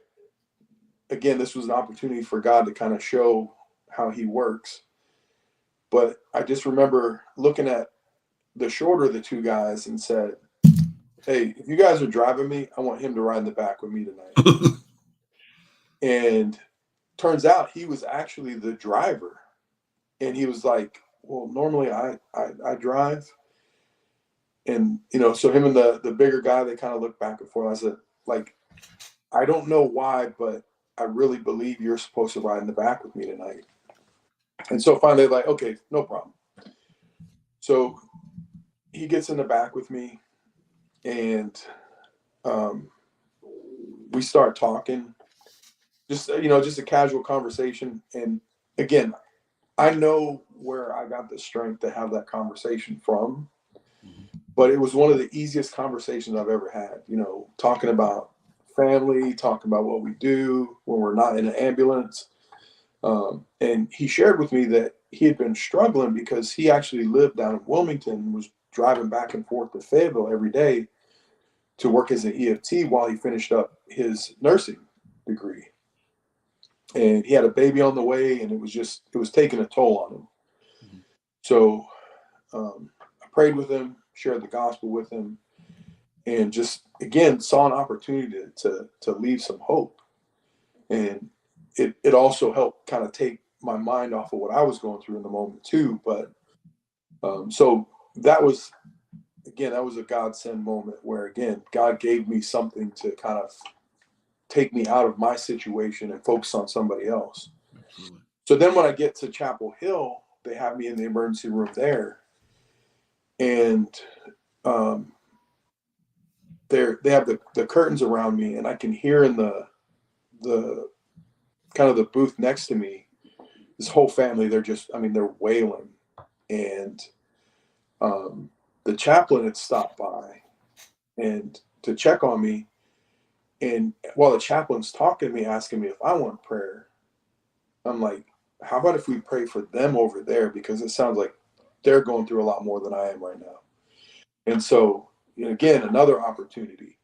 again, this was an opportunity for God to kind of show how He works. But I just remember looking at the shorter of the two guys and said, hey, if you guys are driving me, I want him to ride in the back with me tonight. And turns out he was actually the driver. And he was like, well, normally I drive. And, you know, so him and the bigger guy, they kind of looked back and forth. I said, like, I don't know why, but I really believe you're supposed to ride in the back with me tonight. And so finally, like, okay, no problem. So he gets in the back with me, and we start talking, just, you know, just a casual conversation. And again, I know where I got the strength to have that conversation from, but it was one of the easiest conversations I've ever had, you know, talking about family, talking about what we do when we're not in an ambulance. And he shared with me that he had been struggling because he actually lived down in Wilmington and was driving back and forth to Fayetteville every day to work as an EFT while he finished up his nursing degree. And he had a baby on the way, and it was taking a toll on him. Mm-hmm. So I prayed with him, shared the gospel with him, and just, again, saw an opportunity to leave some hope. And it also helped kind of take my mind off of what I was going through in the moment too. But so that was a God-send moment where, again, God gave me something to kind of take me out of my situation and focus on somebody else. Absolutely. So then when I get to Chapel Hill, they have me in the emergency room there. And they have the curtains around me, and I can hear in the kind of the booth next to me, this whole family, they're wailing. And the chaplain had stopped by and to check on me. And while the chaplain's talking to me, asking me if I want prayer, I'm like, how about if we pray for them over there? Because it sounds like they're going through a lot more than I am right now. And so, you know, again, another opportunity.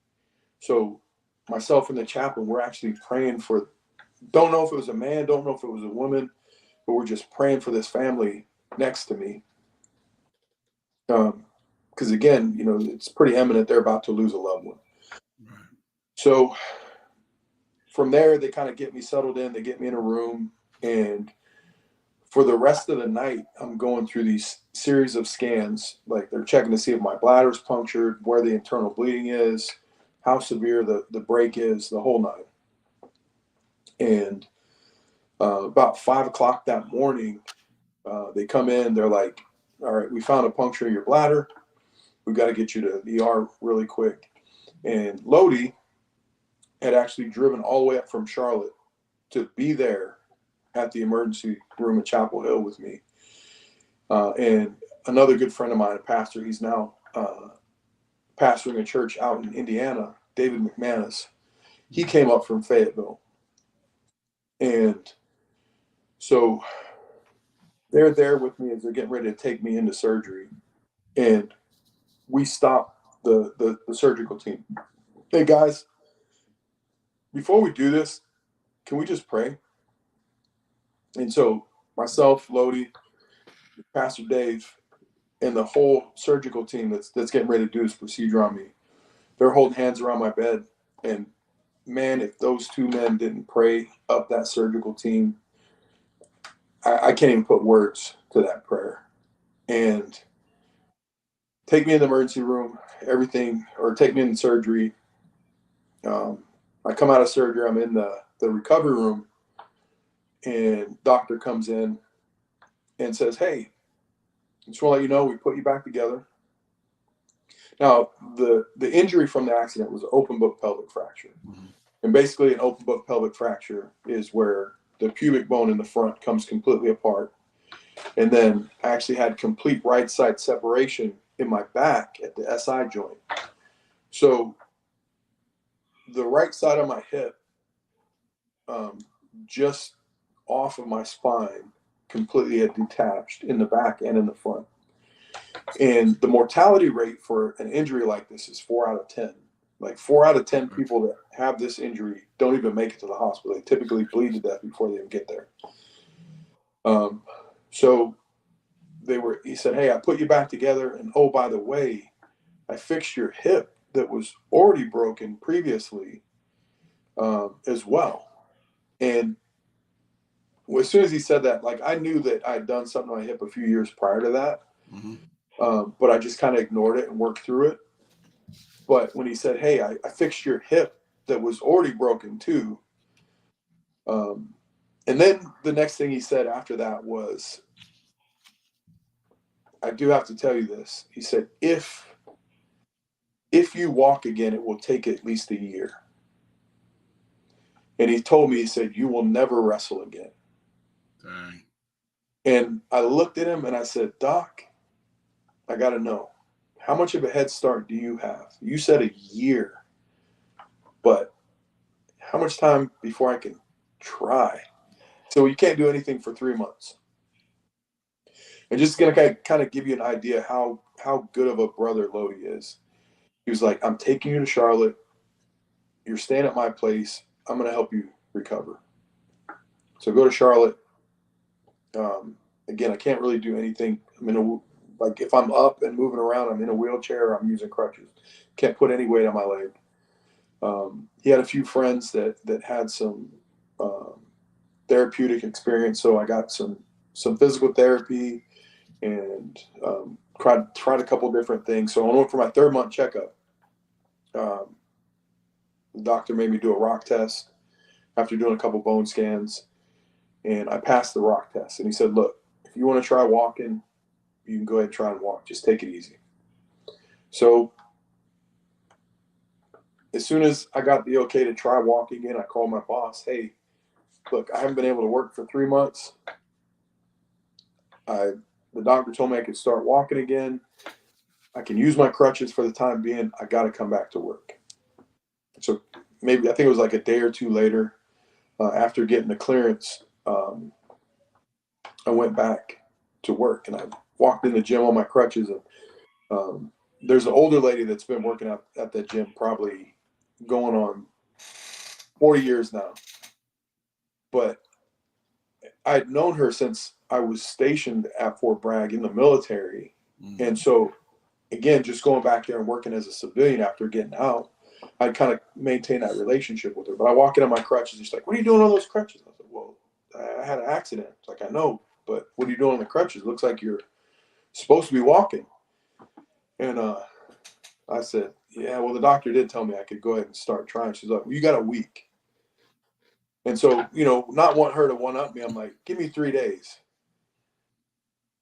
So myself and the chaplain, we're actually praying for, don't know if it was a man, don't know if it was a woman, but we're just praying for this family next to me. Because again, you know, it's pretty eminent they're about to lose a loved one. Right. So from there, they kind of get me settled in. They get me in a room, and for the rest of the night, I'm going through these series of scans. Like, they're checking to see if my bladder's punctured, where the internal bleeding is, how severe the break is, the whole nine. And about 5 o'clock that morning, they come in. They're like, all right, we found a puncture in your bladder. We've got to get you to the ER really quick. And Lodi had actually driven all the way up from Charlotte to be there at the emergency room at Chapel Hill with me. And another good friend of mine, a pastor, he's now pastoring a church out in Indiana, David McManus. He came up from Fayetteville. And so they're there with me as they're getting ready to take me into surgery. And we stop the surgical team. Hey, guys, before we do this, can we just pray? And so myself, Lodi, Pastor Dave, and the whole surgical team that's getting ready to do this procedure on me, they're holding hands around my bed. And man, if those two men didn't pray up that surgical team, I can't even put words to that prayer. And take me in the emergency room, take me in surgery. I come out of surgery, I'm in the recovery room, and doctor comes in and says, hey, just want to let you know we put you back together. Now, the injury from the accident was an open book pelvic fracture. Mm-hmm. And basically an open book pelvic fracture is where the pubic bone in the front comes completely apart. And then I actually had complete right side separation in my back at the SI joint. So the right side of my hip, just off of my spine, completely had detached in the back and in the front. And the mortality rate for an injury like this is 4 out of 10. Like 4 out of 10 people that have this injury don't even make it to the hospital. They typically bleed to death before they even get there. So he said, hey, I put you back together. And oh, by the way, I fixed your hip that was already broken previously as well. And as soon as he said that, like, I knew that I had done something to my hip a few years prior to that. Mm-hmm. But I just kind of ignored it and worked through it. But when he said, "Hey, I fixed your hip that was already broken too," and then the next thing he said after that was, "I do have to tell you this." He said, "If you walk again, it will take at least a year." And he told me, he said, "You will never wrestle again." Dang. And I looked at him and I said, "Doc, I got to know, how much of a head start do you have? You said a year, but how much time before I can try?" So you can't do anything for 3 months. And just gonna kind of give you an idea how good of a brother Lodi is. He was like, "I'm taking you to Charlotte. You're staying at my place. I'm gonna help you recover." So go to Charlotte. Again, I can't really do anything. I'm in a like if I'm up and moving around, I'm in a wheelchair. Or I'm using crutches. Can't put any weight on my leg. He had a few friends that had some um, therapeutic experience, so I got some physical therapy and tried a couple different things. So I went for my 3rd month checkup. Um, the doctor made me do a rock test after doing a couple bone scans, and I passed the rock test. And he said, "Look, if you want to try walking, you can go ahead and try and walk. Just take it easy." So as soon as I got the okay to try walking again, I called my boss. "Hey, look, I haven't been able to work for 3 months. The doctor told me I could start walking again. I can use my crutches for the time being. I got to come back to work." So maybe I think it was like a day or two later, after getting the clearance, I went back to work and I walked in the gym on my crutches. And there's an older lady that's been working out at that gym probably going on 40 years now. But I'd known her since I was stationed at Fort Bragg in the military. And so, again, just going back there and working as a civilian after getting out, I kind of maintain that relationship with her. But I walk in on my crutches. She's like, "What are you doing on those crutches?" I said, "Well, I had an accident." It's like, "I know, but what are you doing on the crutches? Looks like you're supposed to be walking." And I said, "Yeah, well, the doctor did tell me I could go ahead and start trying." She's like, "Well, you got a week." And so, not want her to one up me, I'm like, "Give me 3 days."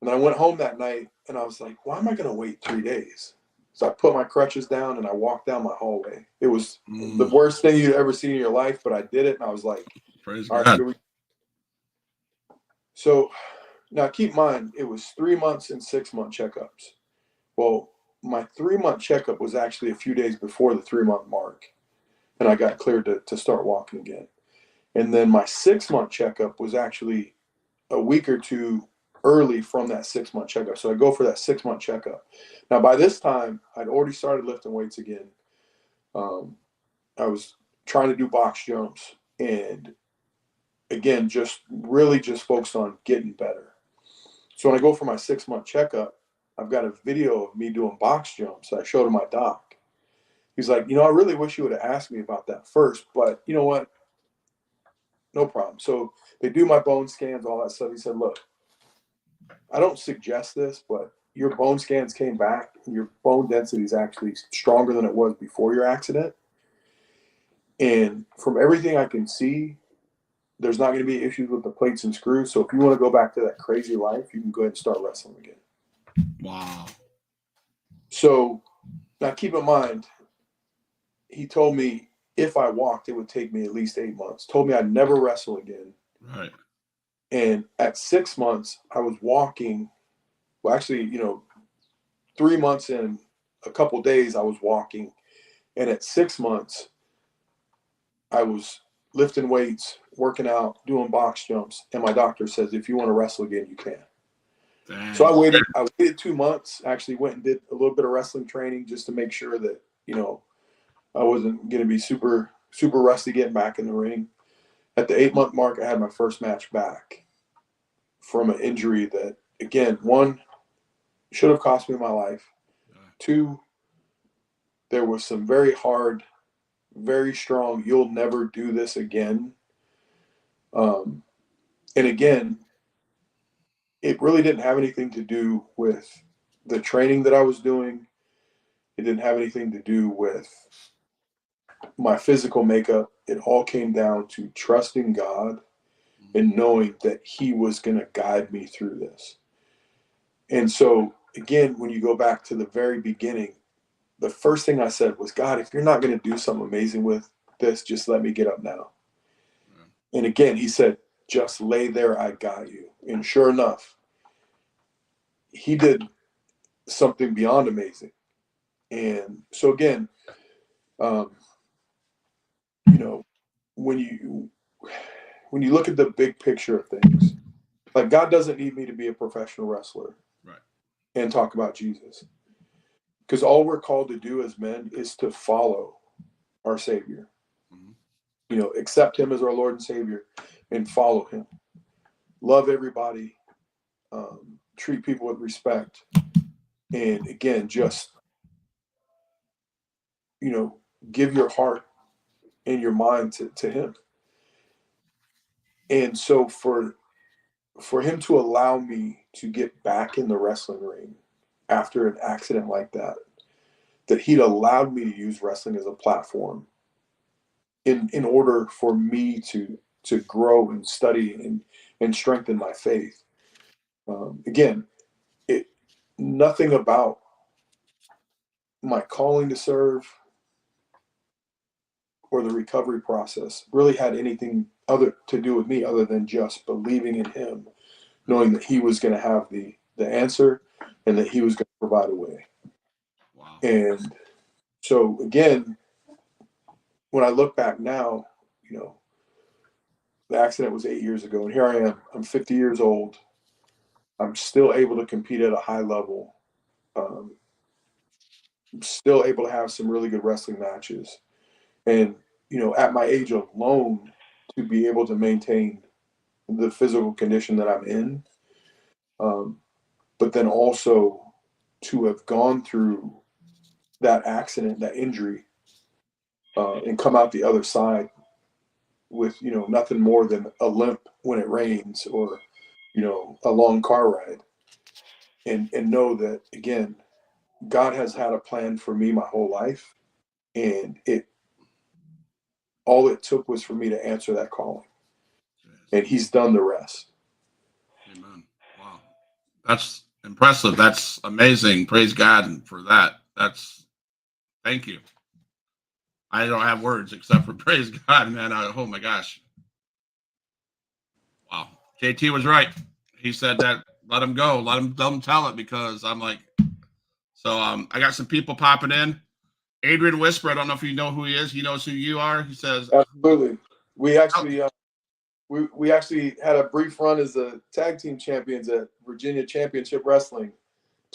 And I went home that night and I was like, "Why am I going to wait 3 days?" So I put my crutches down and I walked down my hallway. It was the worst thing you'd ever seen in your life, but I did it. And I was like, Praise "All right, God. here we." So now keep in mind, it was 3 months and 6 month checkups. Well, my 3 month checkup was actually a few days before the 3 month mark. And I got cleared to start walking again. And then my 6 month checkup was actually a week or two early from that 6 month checkup. So I go for that 6 month checkup. Now, by this time, I'd already started lifting weights again. I was trying to do box jumps and again, just really just focused on getting better. So when I go for my 6 month checkup, I've got a video of me doing box jumps. I showed him my doc. He's like, "I really wish you would have asked me about that first, but you know what? No problem." So they do my bone scans, all that stuff. He said, "Look, I don't suggest this, but your bone scans came back. Your bone density is actually stronger than it was before your accident. And from everything I can see, there's not going to be issues with the plates and screws. So if you want to go back to that crazy life, you can go ahead and start wrestling again." Wow. So now keep in mind, he told me if I walked, it would take me at least 8 months. Told me I'd never wrestle again. Right. And at 6 months, I was walking. Well, actually, 3 months and a couple days, I was walking. And at 6 months, I was lifting weights, working out, doing box jumps. And my doctor says, "If you want to wrestle again, you can." So Dang. I waited 2 months, actually went and did a little bit of wrestling training just to make sure that, I wasn't going to be super, super rusty getting back in the ring. At the 8 month mark, I had my first match back from an injury that, again, one, should have cost me my life. Two, there was some very hard, very strong, "you'll never do this again." And again, it really didn't have anything to do with the training that I was doing. It didn't have anything to do with my physical makeup. It all came down to trusting God and knowing that He was going to guide me through this. And so, again, when you go back to the very beginning, the first thing I said was, God, if you're not going to do something amazing with this, just let me get up now. Yeah. And again, He said, just lay there, I got you. And sure enough, He did something beyond amazing. And so again, you know, when you look at the big picture of things, like God doesn't need me to be a professional wrestler, right, and talk about Jesus, because all we're called to do as men is to follow our Savior. Mm-hmm. You know, accept Him as our Lord and Savior, and follow Him. Love everybody, treat people with respect, and again, just give your heart and your mind to Him. And so for Him to allow me to get back in the wrestling ring after an accident like that He'd allowed me to use wrestling as a platform in order for me to grow and study and strengthen my faith. Again, nothing about my calling to serve or the recovery process really had anything other to do with me other than just believing in Him, knowing that He was going to have the answer and that He was going to provide a way. Wow. And so again, when I look back now, the accident was 8 years ago, and here I am. I'm 50 years old. I'm still able to compete at a high level. I'm still able to have some really good wrestling matches. And, at my age alone, to be able to maintain the physical condition that I'm in, but then also to have gone through that accident, that injury, and come out the other side with, nothing more than a limp when it rains or, a long car ride. And know that, again, God has had a plan for me my whole life. And all it took was for me to answer that calling. And He's done the rest. Amen. Wow. That's impressive. That's amazing. Praise God for that. Thank you. I don't have words except for praise God, man. Oh my gosh. Wow. JT was right. He said that let him go. Let him tell it, because I'm like, so I got some people popping in. Adrian Whisper, I don't know if you know who he is. He knows who you are. He says, absolutely. We actually we actually had a brief run as the tag team champions at Virginia Championship Wrestling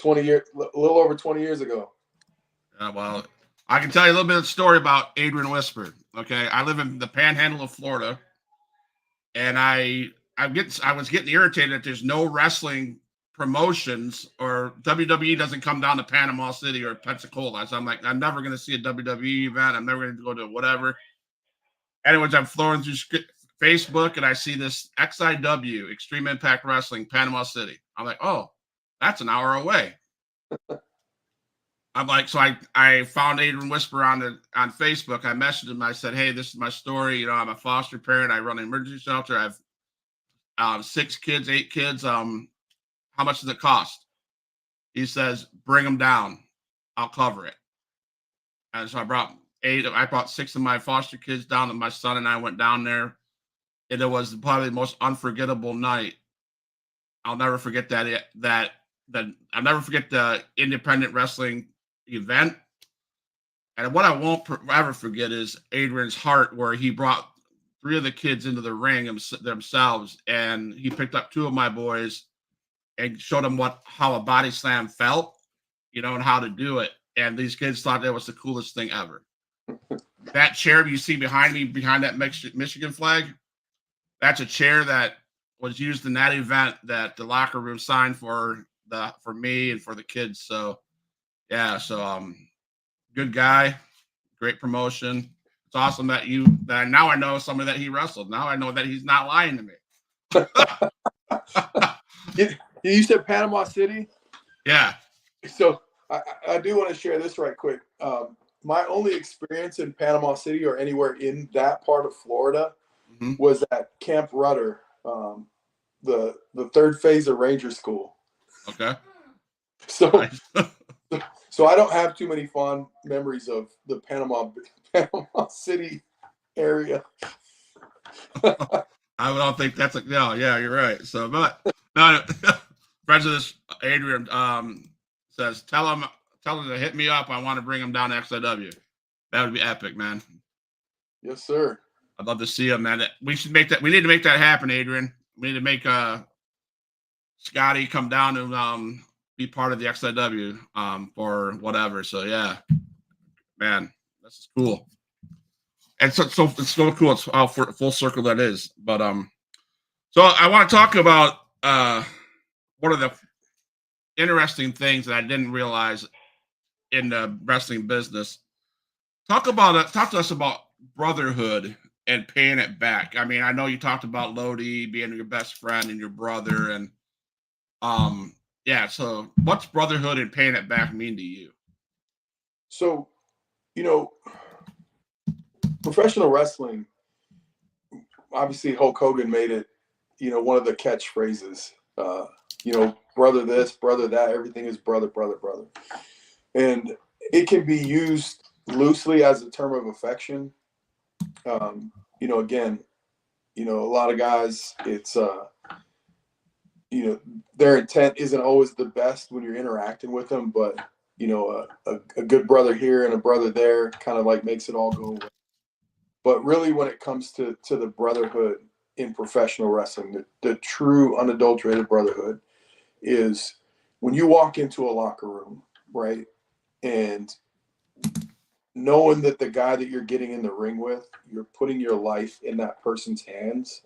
a little over 20 years ago. Yeah, well, I can tell you a little bit of the story about Adrian Whisper. Okay, I live in the Panhandle of Florida, and I was getting irritated that there's no wrestling promotions, or WWE doesn't come down to Panama City or Pensacola. So I'm like, I'm never going to see a WWE event. I'm never going to go to whatever. Anyways, I'm flowing through Facebook, and I see this XIW, Extreme Impact Wrestling, Panama City. I'm like, oh, that's an hour away. I'm like, so I found Adrian Whisper on Facebook. I messaged him. I said, hey, this is my story. I'm a foster parent. I run an emergency shelter. I have 6 kids, 8 kids. How much does it cost? He says, bring them down. I'll cover it. And so I brought 6 of my foster kids down, and my son and I went down there. And it was probably the most unforgettable night. I'll never forget I'll never forget the independent wrestling event. And what I won't ever forget is Adrian's heart, where he brought 3 of the kids into the ring themselves, and he picked up 2 of my boys and showed them how a body slam felt, and how to do it. And these kids thought that was the coolest thing ever. That chair you see behind me, behind that Michigan flag, that's a chair that was used in that event that the locker room signed for me and for the kids. So, yeah. So, good guy, great promotion. It's awesome that now I know somebody that he wrestled. Now I know that he's not lying to me. You said Panama City? Yeah. So I do want to share this right quick. My only experience in Panama City or anywhere in that part of Florida Mm-hmm. was at Camp Rudder, the third phase of Ranger School. Okay. So Nice. so I don't have too many fond memories of the Panama City area. I don't think that's no. Yeah, you're right. So, but no, friends of this, Adrian says, tell him to hit me up. I want to bring him down to XIW. That would be epic, man. Yes, sir. I'd love to see him, man. We should make that. We need to make that happen, Adrian. We need to make Scotty come down and be part of the XIW for whatever. So yeah, man, this is cool. And so it's so cool. It's how full circle that is. But so I want to talk about one of the interesting things that I didn't realize in the wrestling business. Talk to us about brotherhood and paying it back. I mean, I know you talked about Lodi being your best friend and your brother, and yeah. So, what's brotherhood and paying it back mean to you? So, professional wrestling, obviously Hulk Hogan made it, one of the catchphrases. Brother this, brother that, everything is brother, brother, brother. And it can be used loosely as a term of affection. Again, a lot of guys, it's, their intent isn't always the best when you're interacting with them, but, a good brother here and a brother there kind of like makes it all go away. But really, when it comes to the brotherhood in professional wrestling, the true unadulterated brotherhood is when you walk into a locker room, right? And knowing that the guy that you're getting in the ring with, you're putting your life in that person's hands,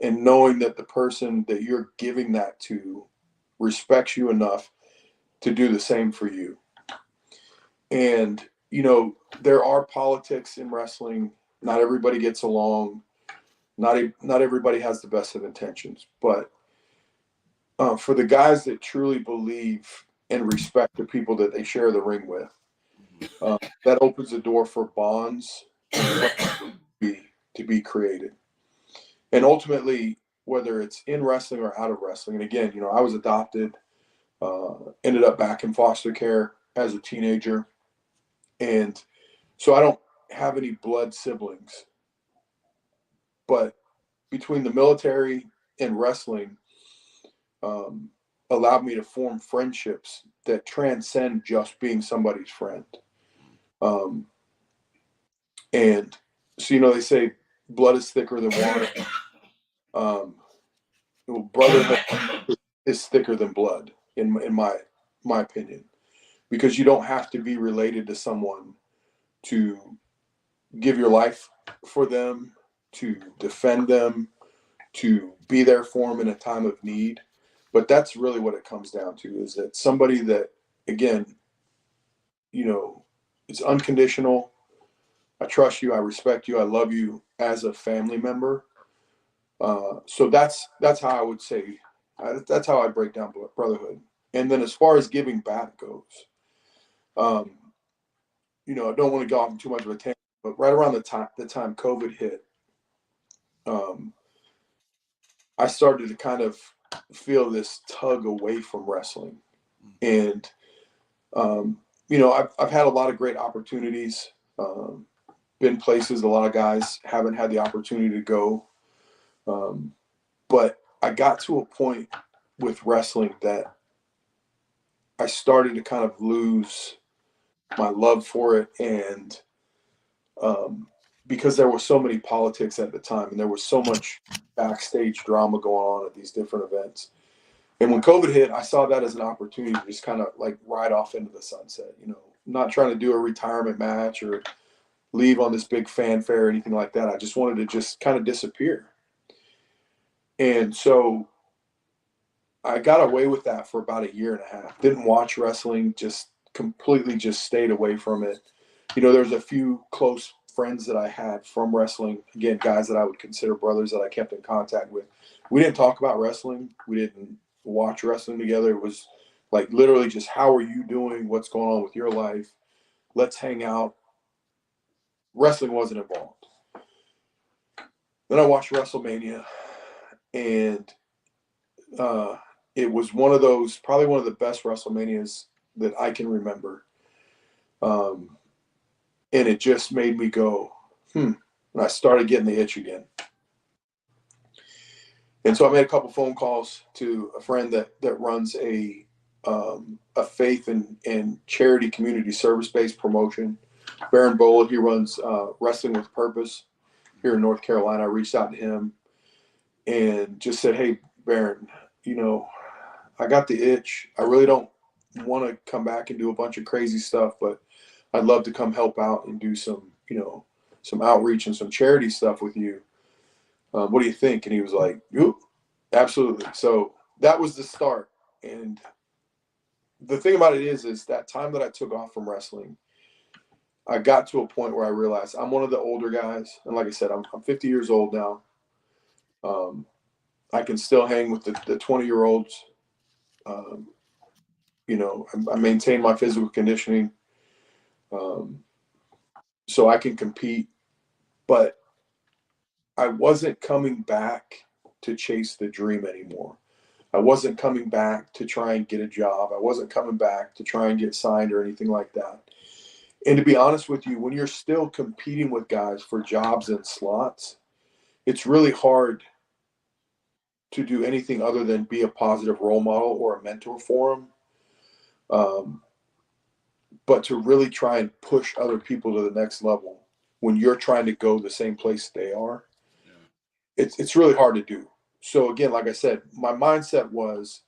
and knowing that the person that you're giving that to respects you enough to do the same for you. And, there are politics in wrestling. Not everybody gets along. Not everybody has the best of intentions. But for the guys that truly believe and respect the people that they share the ring with, that opens the door for bonds to be created. And ultimately, whether it's in wrestling or out of wrestling, and again, I was adopted, ended up back in foster care as a teenager. And so I don't have any blood siblings. But between the military and wrestling, allowed me to form friendships that transcend just being somebody's friend. And so, they say blood is thicker than water. Brotherhood is thicker than blood, in my opinion, because you don't have to be related to someone to give your life for them, to defend them, to be there for them in a time of need. But that's really what it comes down to, is that somebody that, again, it's unconditional. I trust you. I respect you. I love you as a family member. So that's how I would say, that's how I break down brotherhood. And then as far as giving back goes, I don't want to go off in too much of a tangent, but right around the time COVID hit, I started to kind of feel this tug away from wrestling. And, I've had a lot of great opportunities, been places a lot of guys haven't had the opportunity to go. But I got to a point with wrestling that I started to kind of lose my love for it. And because there was so many politics at the time, and there was so much backstage drama going on at these different events. And when COVID hit, I saw that as an opportunity to just kind of like ride off into the sunset, not trying to do a retirement match or leave on this big fanfare or anything like that. I just wanted to just kind of disappear. And so I got away with that for about a year and a half. Didn't watch wrestling, just completely just stayed away from it. There's a few close friends that I had from wrestling, again, guys that I would consider brothers that I kept in contact with. We didn't talk about wrestling. We didn't watch wrestling together. It was Like literally just how are you doing? What's going on with your life? Let's hang out. Wrestling wasn't involved. Then I watched WrestleMania, and it was one of those, probably one of the best WrestleManias that I can remember. And it just made me go, and I started getting the itch again. And so I made a couple phone calls to a friend that runs a faith and charity community service-based promotion. Baron Bola, he runs Wrestling with Purpose here in North Carolina. I reached out to him and just said, hey, Baron, I got the itch. I really don't want to come back and do a bunch of crazy stuff, but I'd love to come help out and do some outreach and some charity stuff with you. What do you think? And he was like, absolutely. So that was the start. And the thing about it is that time that I took off from wrestling, I got to a point where I realized I'm one of the older guys. And like I said, I'm 50 years old now. I can still hang with the 20-year-olds. I maintain my physical conditioning. So I can compete. But I wasn't coming back to chase the dream anymore. I wasn't coming back to try and get a job. I wasn't coming back to try and get signed or anything like that. And to be honest with you, when you're still competing with guys for jobs and slots, it's really hard to do anything other than be a positive role model or a mentor for them. But to really try and push other people to the next level when you're trying to go the same place they are, it's really hard to do. So again, like I said, my mindset was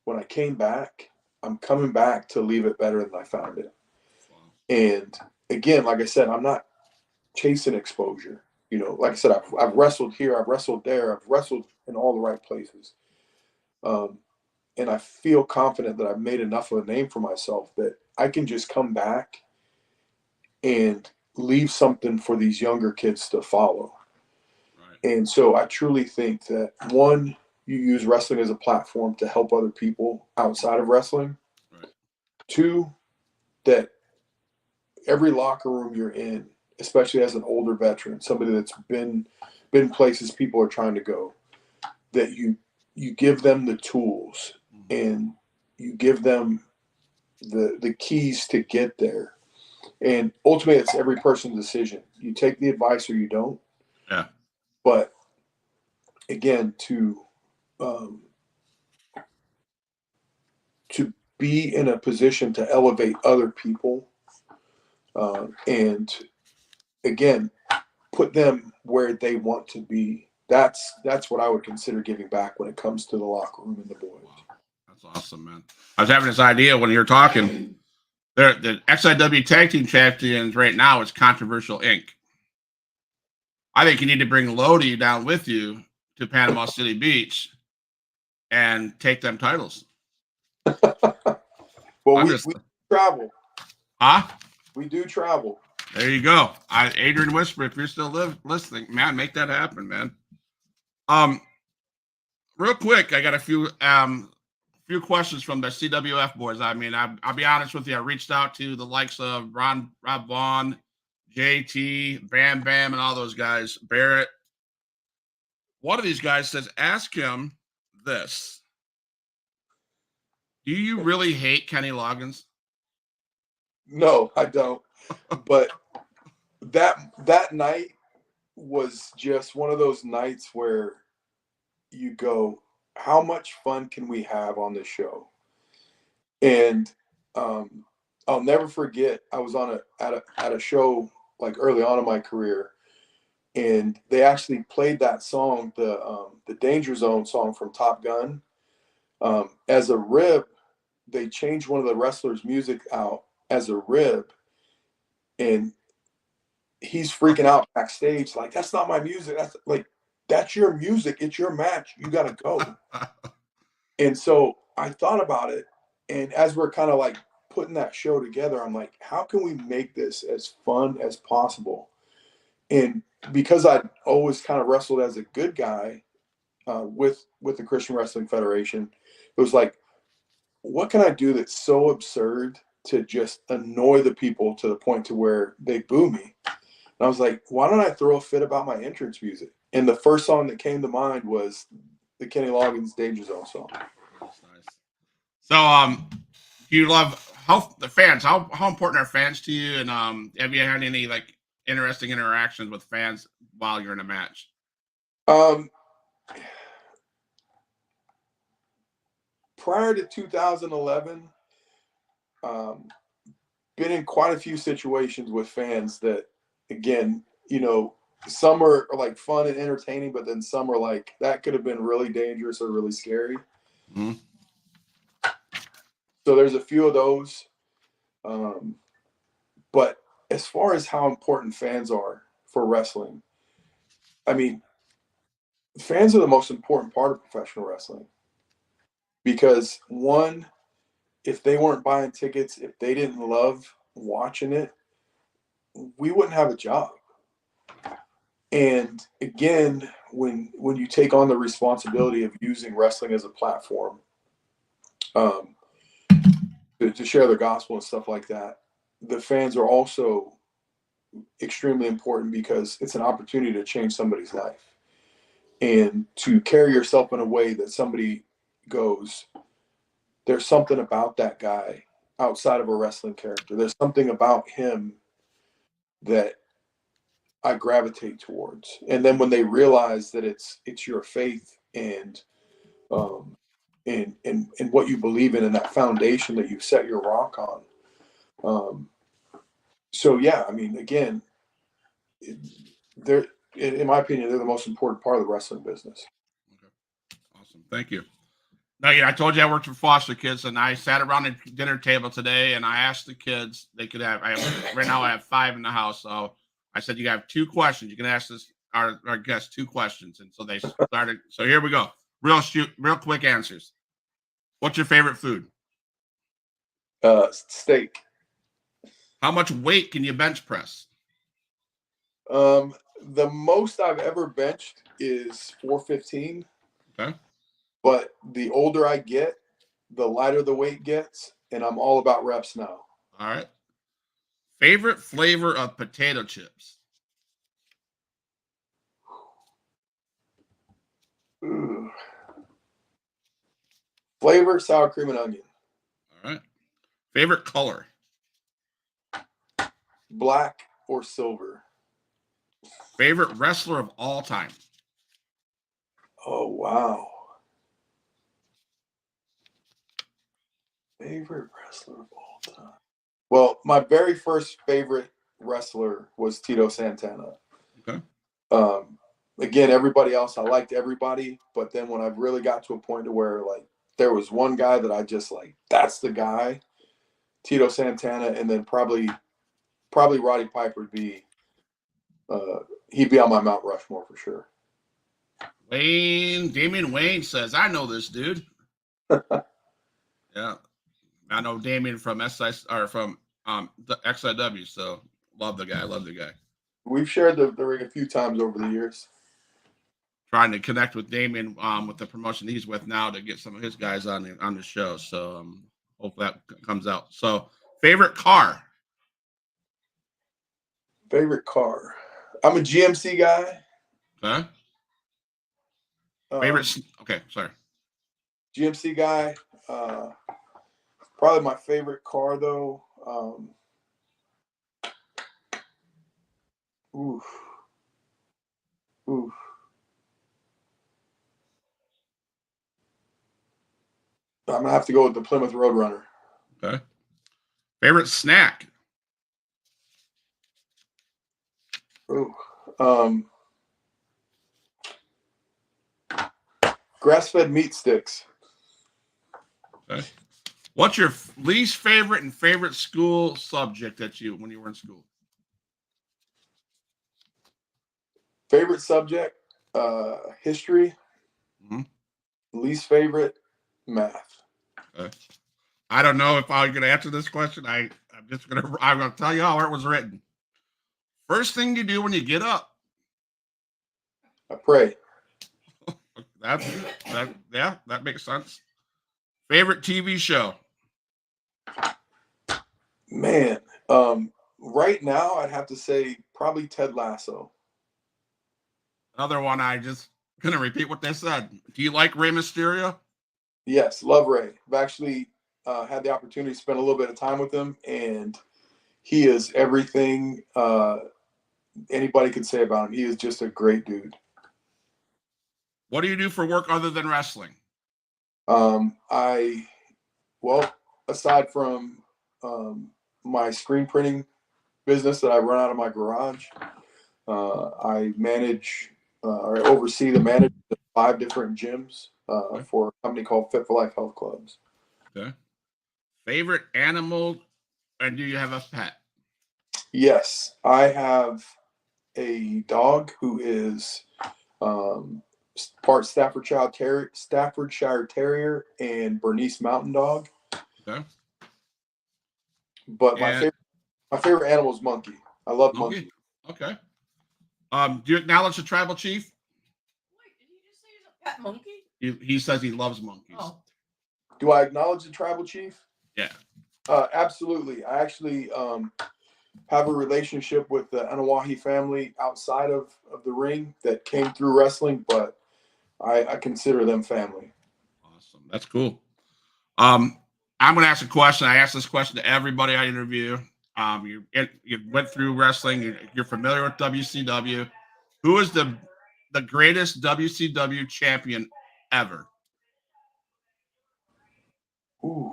when I came back, I'm coming back to leave it better than I found it. And again, like I said, I'm not chasing exposure. Like I said, I've wrestled here, I've wrestled there, I've wrestled in all the right places. And I feel confident that I've made enough of a name for myself that I can just come back and leave something for these younger kids to follow. Right. And so I truly think that, one, you use wrestling as a platform to help other people outside of wrestling. Right. Two, that every locker room you're in, especially as an older veteran, somebody that's been places people are trying to go, that you give them the tools and you give them the keys to get there. And ultimately, it's every person's decision. You take the advice or you don't. Yeah. But again, to be in a position to elevate other people, and again, put them where they want to be. That's what I would consider giving back when it comes to the locker room and the boys. Wow. That's awesome, man. I was having this idea when you're talking. The XIW Tag Team Champions right now is Controversial Inc. I think you need to bring Lodi down with you to Panama City Beach and take them titles. Well, we travel. Huh? We do travel. There you go. Adrian Whisper, if you're still listening, man, make that happen, man. Real quick, I got a few questions from the CWF boys. I mean, I'll be honest with you. I reached out to the likes of Rob Vaughn, JT, Bam Bam, and all those guys. Barrett. One of these guys says, ask him this. Do you really hate Kenny Loggins? No, I don't. But that night was just one of those nights where you go, how much fun can we have on this show? And I'll never forget, I was at a show like early on in my career, and they actually played that song, the Danger Zone song from Top Gun. As a rib, they changed one of the wrestlers' music out as a rib, and he's freaking out backstage like, that's not my music. That's your music. It's your match. You got to go. And so I thought about it. And as we're kind of like putting that show together, I'm like, how can we make this as fun as possible? And because I'd always kind of wrestled as a good guy with the Christian Wrestling Federation, it was like, what can I do that's so absurd to just annoy the people to the point to where they boo me? And I was like, why don't I throw a fit about my entrance music? And the first song that came to mind was the Kenny Loggins Danger Zone song. That's nice. So, do you love the fans? How important are fans to you? And have you had any like interesting interactions with fans while you're in a match? Um, Prior to 2011, been in quite a few situations with fans that, again, some are like fun and entertaining, but then some are like that could have been really dangerous or really scary. Mm-hmm. So there's a few of those. But as far as how important fans are for wrestling, I mean, fans are the most important part of professional wrestling because one, if they weren't buying tickets, if they didn't love watching it, we wouldn't have a job. And again, when you take on the responsibility of using wrestling as a platform um, to share the gospel and stuff like that, the fans are also extremely important because it's an opportunity to change somebody's life and to carry yourself in a way that somebody goes, there's something about that guy outside of a wrestling character. There's something about him that I gravitate towards. And then when they realize that it's your faith and and what you believe in and that foundation that you've set your rock on. So yeah, I mean, again, they're in my opinion, they're the most important part of the wrestling business. Okay. Awesome. Thank you. Now, I told you I worked for foster kids, and I sat around the dinner table today, and I asked the kids they could have. Right now I have 5 in the house, so I said you have 2 questions. You can ask our guests 2 questions, and so they started. So here we go. Real quick answers. What's your favorite food? Steak. How much weight can you bench press? The most I've ever benched is 415. Okay. But the older I get, the lighter the weight gets, and I'm all about reps now. All right. Favorite flavor of potato chips? Ooh. Flavor, sour cream and onion. All right. Favorite color? Black or silver. Favorite wrestler of all time? Oh, wow. Favorite wrestler of all time. Well, my very first favorite wrestler was Tito Santana. Okay. Again, everybody else, I liked everybody, but then when I really got to a point to where like there was one guy that I just like, that's the guy, Tito Santana, and then probably Roddy Piper would be he'd be on my Mount Rushmore for sure. Damian Wayne says, I know this dude. Yeah. I know Damian from from the XIW, so love the guy. We've shared the ring a few times over the years. Trying to connect with Damian with the promotion he's with now to get some of his guys on the show. So hope that comes out. So favorite car? Favorite car? I'm a GMC guy. Okay. Favorite? Okay, sorry. GMC guy. Probably my favorite car though. Oof. I'm gonna have to go with the Plymouth Roadrunner. Okay. Favorite snack? Ooh. Grass-fed meat sticks. Okay. What's your least favorite and favorite school subject when you were in school? Favorite subject, history. Mm-hmm. Least favorite, math. Okay. I don't know if I'm going to answer this question. I'm going to tell you how it was written. First thing you do when you get up. I pray. That makes sense. Favorite TV show? Man, right now I'd have to say probably Ted Lasso. Another one I just gonna repeat what they said. Do you like Rey Mysterio? Yes, love Ray. I've actually had the opportunity to spend a little bit of time with him, and he is everything anybody could say about him. He is just a great dude. What do you do for work other than wrestling? I well, aside from my screen printing business that I run out of my garage, I manage or I oversee the management of 5 different gyms Okay. for a company called Fit for Life Health Clubs. Okay. Favorite animal, and do you have a pet? Yes, I have a dog who is part Staffordshire Terrier and Bernese Mountain Dog. Okay. But And my favorite animal is monkey. I love monkey. monkey. Okay. Do you acknowledge the tribal chief? Wait, did he just say he's a pet monkey? He says he loves monkeys. Oh. Do I acknowledge the tribal chief? Yeah. Absolutely. I actually have a relationship with the Anawahi family outside of the ring that came through wrestling, but I consider them family. Awesome. That's cool. I'm going to ask a question. I ask this question to everybody I interview. You went through wrestling. You're familiar with WCW. Who is the greatest WCW champion ever? Ooh.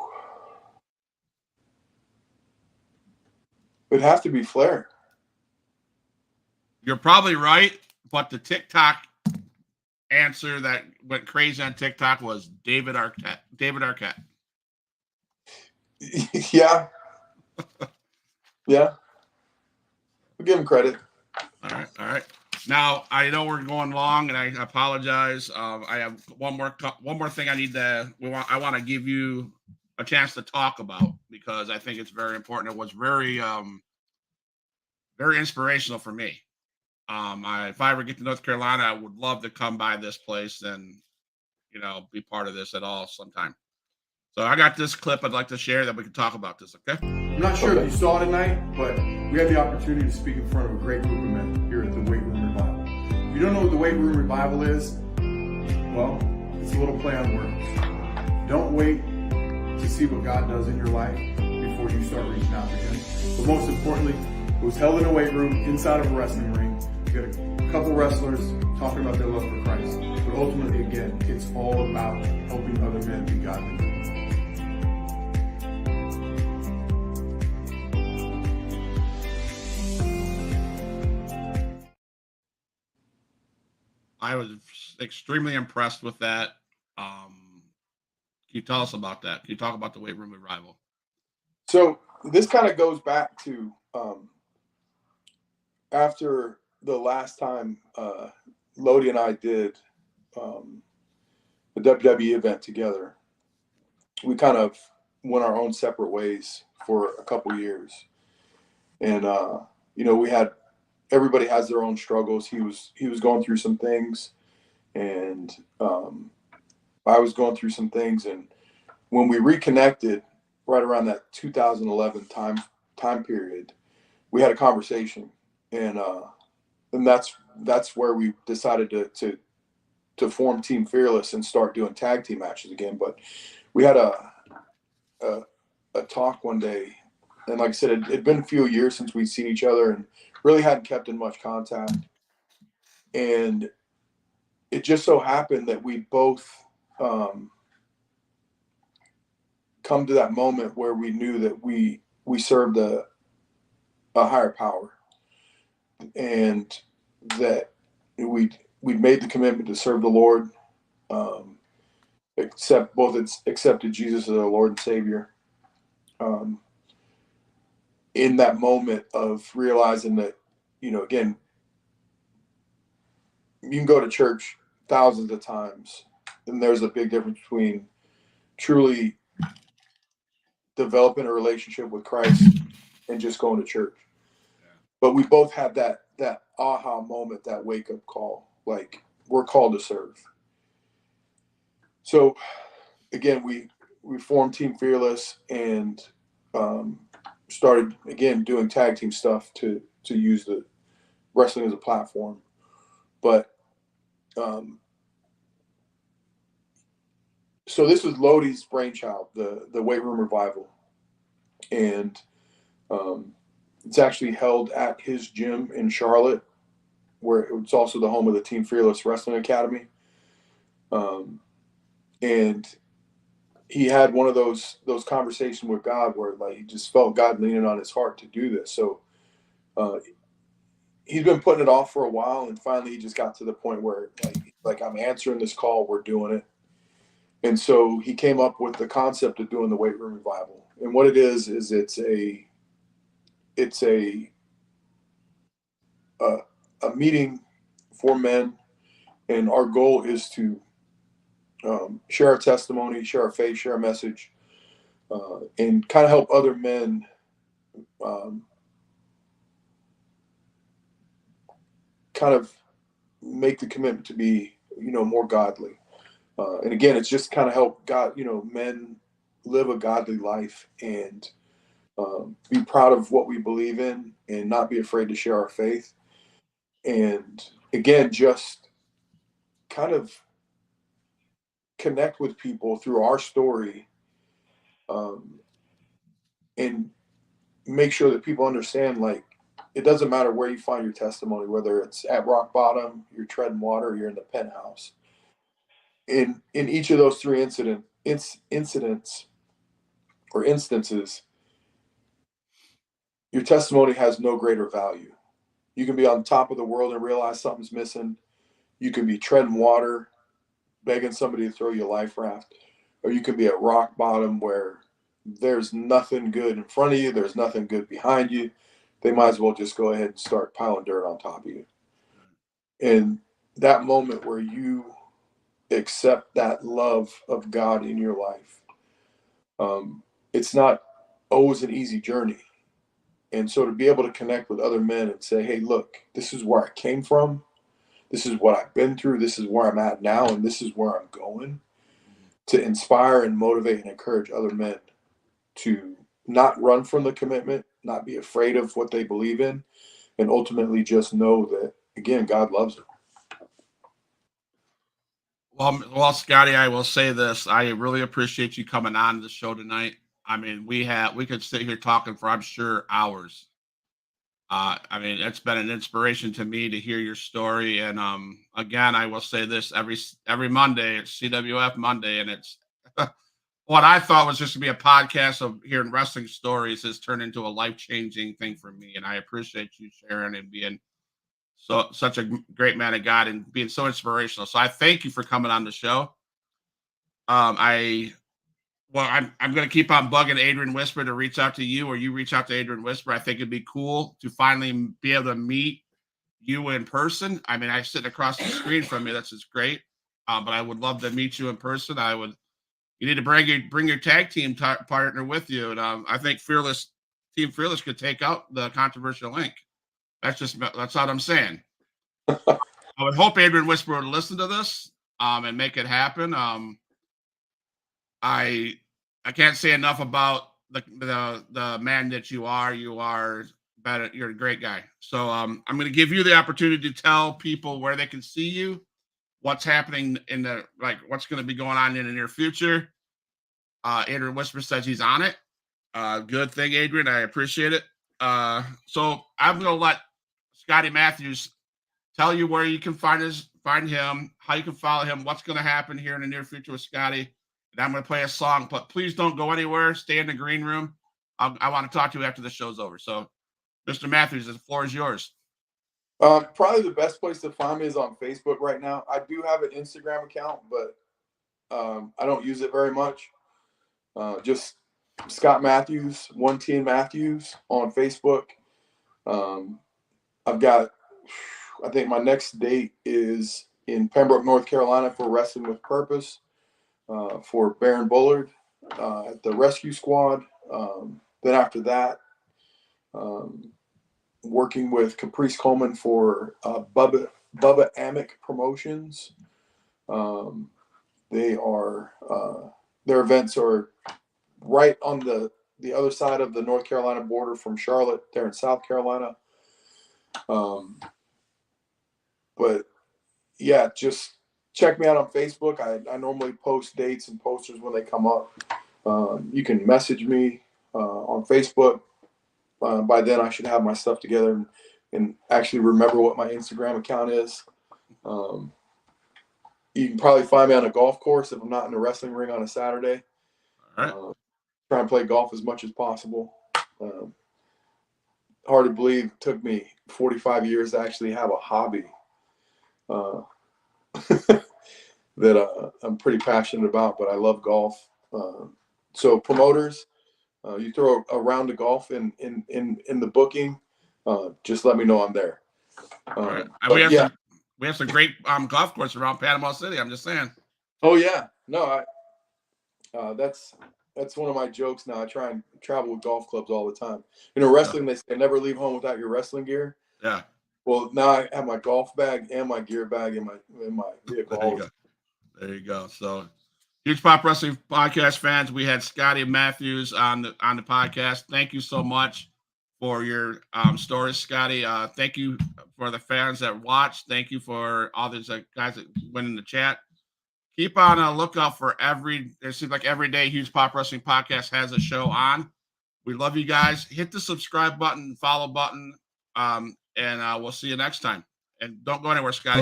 It'd have to be Flair. You're probably right, but the TikTok answer that went crazy on TikTok was David Arquette. David Arquette. Yeah. Yeah. We'll give him credit. All right. All right. Now I know we're going long, and I apologize. I have one more thing I want to give you a chance to talk about because I think it's very important. It was very very inspirational for me. If I ever get to North Carolina, I would love to come by this place and be part of this at all sometime. So I got this clip I'd like to share that we can talk about this. Okay. I'm not sure if you saw tonight, but we had the opportunity to speak in front of a great group of men here at the Weight Room Revival. If you don't know what the Weight Room Revival is, well, it's a little play on words. Don't wait to see what God does in your life before you start reaching out to Him. But most importantly, it was held in a weight room inside of a wrestling ring. You got a couple wrestlers talking about their love for Christ. But ultimately, again, it's all about helping other men be godly. I was extremely impressed with that. Can you tell us about that? Can you talk about the Weight Room Revival? So this kind of goes back to after the last time Lodi and I did the WWE event together. We kind of went our own separate ways for a couple years, and we had everybody has their own struggles. He was going through some things, and I was going through some things. And when we reconnected, right around that 2011 time period, we had a conversation, and that's where we decided to form Team Fearless and start doing tag team matches again. But we had a talk one day, and like I said, it'd been a few years since we'd seen each other, and really hadn't kept in much contact. And it just so happened that we both come to that moment where we knew that we served a higher power, and that we'd made the commitment to serve the Lord, accepted Jesus as our Lord and Savior. In that moment of realizing that, again, you can go to church thousands of times, and there's a big difference between truly developing a relationship with Christ and just going to church. But we both had that aha moment, that wake up call, like we're called to serve. So again, we formed Team Fearless and started again doing tag team stuff to use the wrestling as a platform. But so this was Lodi's brainchild, the weight room revival, and it's actually held at his gym in Charlotte, where it's also the home of the Team Fearless Wrestling Academy. And he had one of those conversations with God where like he just felt God leaning on his heart to do this. So he's been putting it off for a while, and finally he just got to the point where like I'm answering this call, we're doing it. And so he came up with the concept of doing the weight room revival. And what it is it's a meeting for men, and our goal is to share our testimony, share our faith, share our message, and kind of help other men kind of make the commitment to be, more godly. And again, it's just kind of help God, men live a godly life and be proud of what we believe in and not be afraid to share our faith. And again, just kind of connect with people through our story, and make sure that people understand, like, it doesn't matter where you find your testimony, whether it's at rock bottom, you're treading water, you're in the penthouse. In each of those three incidents or instances, your testimony has no greater value. You can be on top of the world and realize something's missing. You can be treading water, begging somebody to throw you a life raft, or you can be at rock bottom where there's nothing good in front of you, there's nothing good behind you. They might as well just go ahead and start piling dirt on top of you. And that moment where you accept that love of God in your life, it's not always an easy journey. And so to be able to connect with other men and say, hey, look, this is where I came from. This is what I've been through. This is where I'm at now. And this is where I'm going, to inspire and motivate and encourage other men to not run from the commitment, not be afraid of what they believe in, and ultimately just know that, again, God loves them. Well, Scotty, I will say this. I really appreciate you coming on the show tonight. I mean, we could sit here talking for, I'm sure, hours. I mean, it's been an inspiration to me to hear your story. And again, I will say this: every Monday, it's CWF Monday, and it's what I thought was just to be a podcast of hearing wrestling stories has turned into a life-changing thing for me. And I appreciate you sharing and being such a great man of God and being so inspirational. So I thank you for coming on the show. I'm going to keep on bugging Adrian Whisper to reach out to you, or you reach out to Adrian Whisper. I think it'd be cool to finally be able to meet you in person. I mean, I'm sitting across the screen from you. That's just great. But I would love to meet you in person. You need to bring your tag team partner with you. And I think Team Fearless could take out the controversial link. That's all I'm saying. I would hope Adrian Whisper would listen to this and make it happen. I can't say enough about the man that you are. You are better. You're a great guy. So I'm going to give you the opportunity to tell people where they can see you, what's happening what's going to be going on in the near future. Adrian Whisper says he's on it. Good thing, Adrian. I appreciate it. So I'm going to let Scotty Matthews tell you where you can find him, how you can follow him, what's going to happen here in the near future with Scotty. And I'm going to play a song, but please don't go anywhere. Stay in the green room. I want to talk to you after the show's over. So, Mr. Matthews, the floor is yours. Probably the best place to find me is on Facebook right now. I do have an Instagram account, but I don't use it very much. Just Scott Matthews, One Team Matthews on Facebook. I think my next date is in Pembroke, North Carolina for Wrestling with Purpose. For Baron Bullard at the Rescue Squad. Then after that, working with Caprice Coleman for Bubba Amick Promotions. They are their events are right on the other side of the North Carolina border from Charlotte. They're in South Carolina. But yeah, just check me out on Facebook. I normally post dates and posters when they come up. You can message me on Facebook. By then I should have my stuff together and actually remember what my Instagram account is. You can probably find me on a golf course if I'm not in a wrestling ring on a Saturday. All right. Try and play golf as much as possible. Hard to believe it took me 45 years to actually have a hobby that I'm pretty passionate about, but I love golf. So promoters, you throw a round of golf in the booking, just let me know I'm there. All right. We have some great golf courses around Panama City. I'm just saying. Oh yeah, no, that's one of my jokes now. I try and travel with golf clubs all the time. Wrestling, they say never leave home without your wrestling gear. Yeah. Well, now I have my golf bag and my gear bag in my vehicle. There you go. So, Huge Pop Wrestling Podcast fans, we had Scotty Matthews on the podcast. Thank you so much for your stories, Scotty. Thank you for the fans that watched. Thank you for all these guys that went in the chat. Keep on a lookout for it seems like every day Huge Pop Wrestling Podcast has a show on. We love you guys. Hit the subscribe button, follow button, and we'll see you next time. And don't go anywhere, Scotty.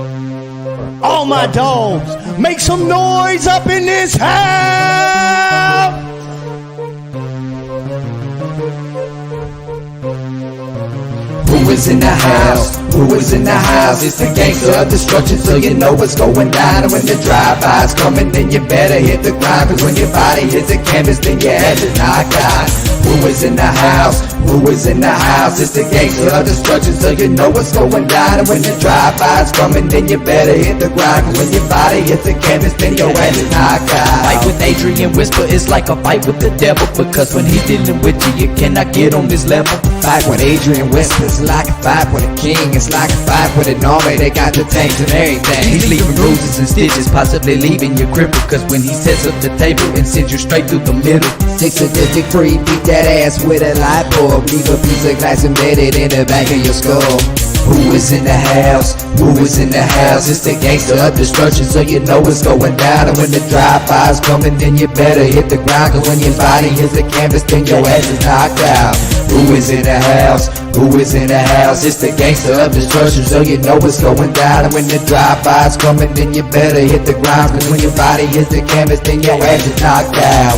All my dogs, make some noise up in this house. Who is in the house? Who is in the house? It's the gangster of destruction, so you know what's going down. And when the drive-by's coming, then you better hit the grind. Cause when your body hits the canvas, then your head is knocked out. Who is in the house? Who is in the house? It's the gangster of destruction, so you know what's going down. And when the drive-by's coming, then you better hit the grind. Cause when your body hits the canvas, then your head is knocked out. Fight with Adrian Whisper is like a fight with the devil, because when he's dealing with you, you cannot get on this level. Fight with Adrian Whisper is like a fight with a king. It's like a fight with an army. They got the tanks and everything. He's leaving bruises and stitches, possibly leaving you crippled. Cause when he sets up the table and sends you straight through the middle. 6 sadistic free, beat that ass with a light bulb. Leave a piece of glass embedded in the back of your skull. Who is in the house? Who is in the house? It's the gangster of destruction, so you know what's going down. And when the drive-by's coming, then you better hit the ground. Cause when your body hits the canvas, then your ass is knocked out. Who is in the house? Who is in the house? It's the gangster of destruction, so you know what's going down. And when the drive-by's coming, then you better hit the ground. Cause when your body hits the canvas, then your ass is knocked out.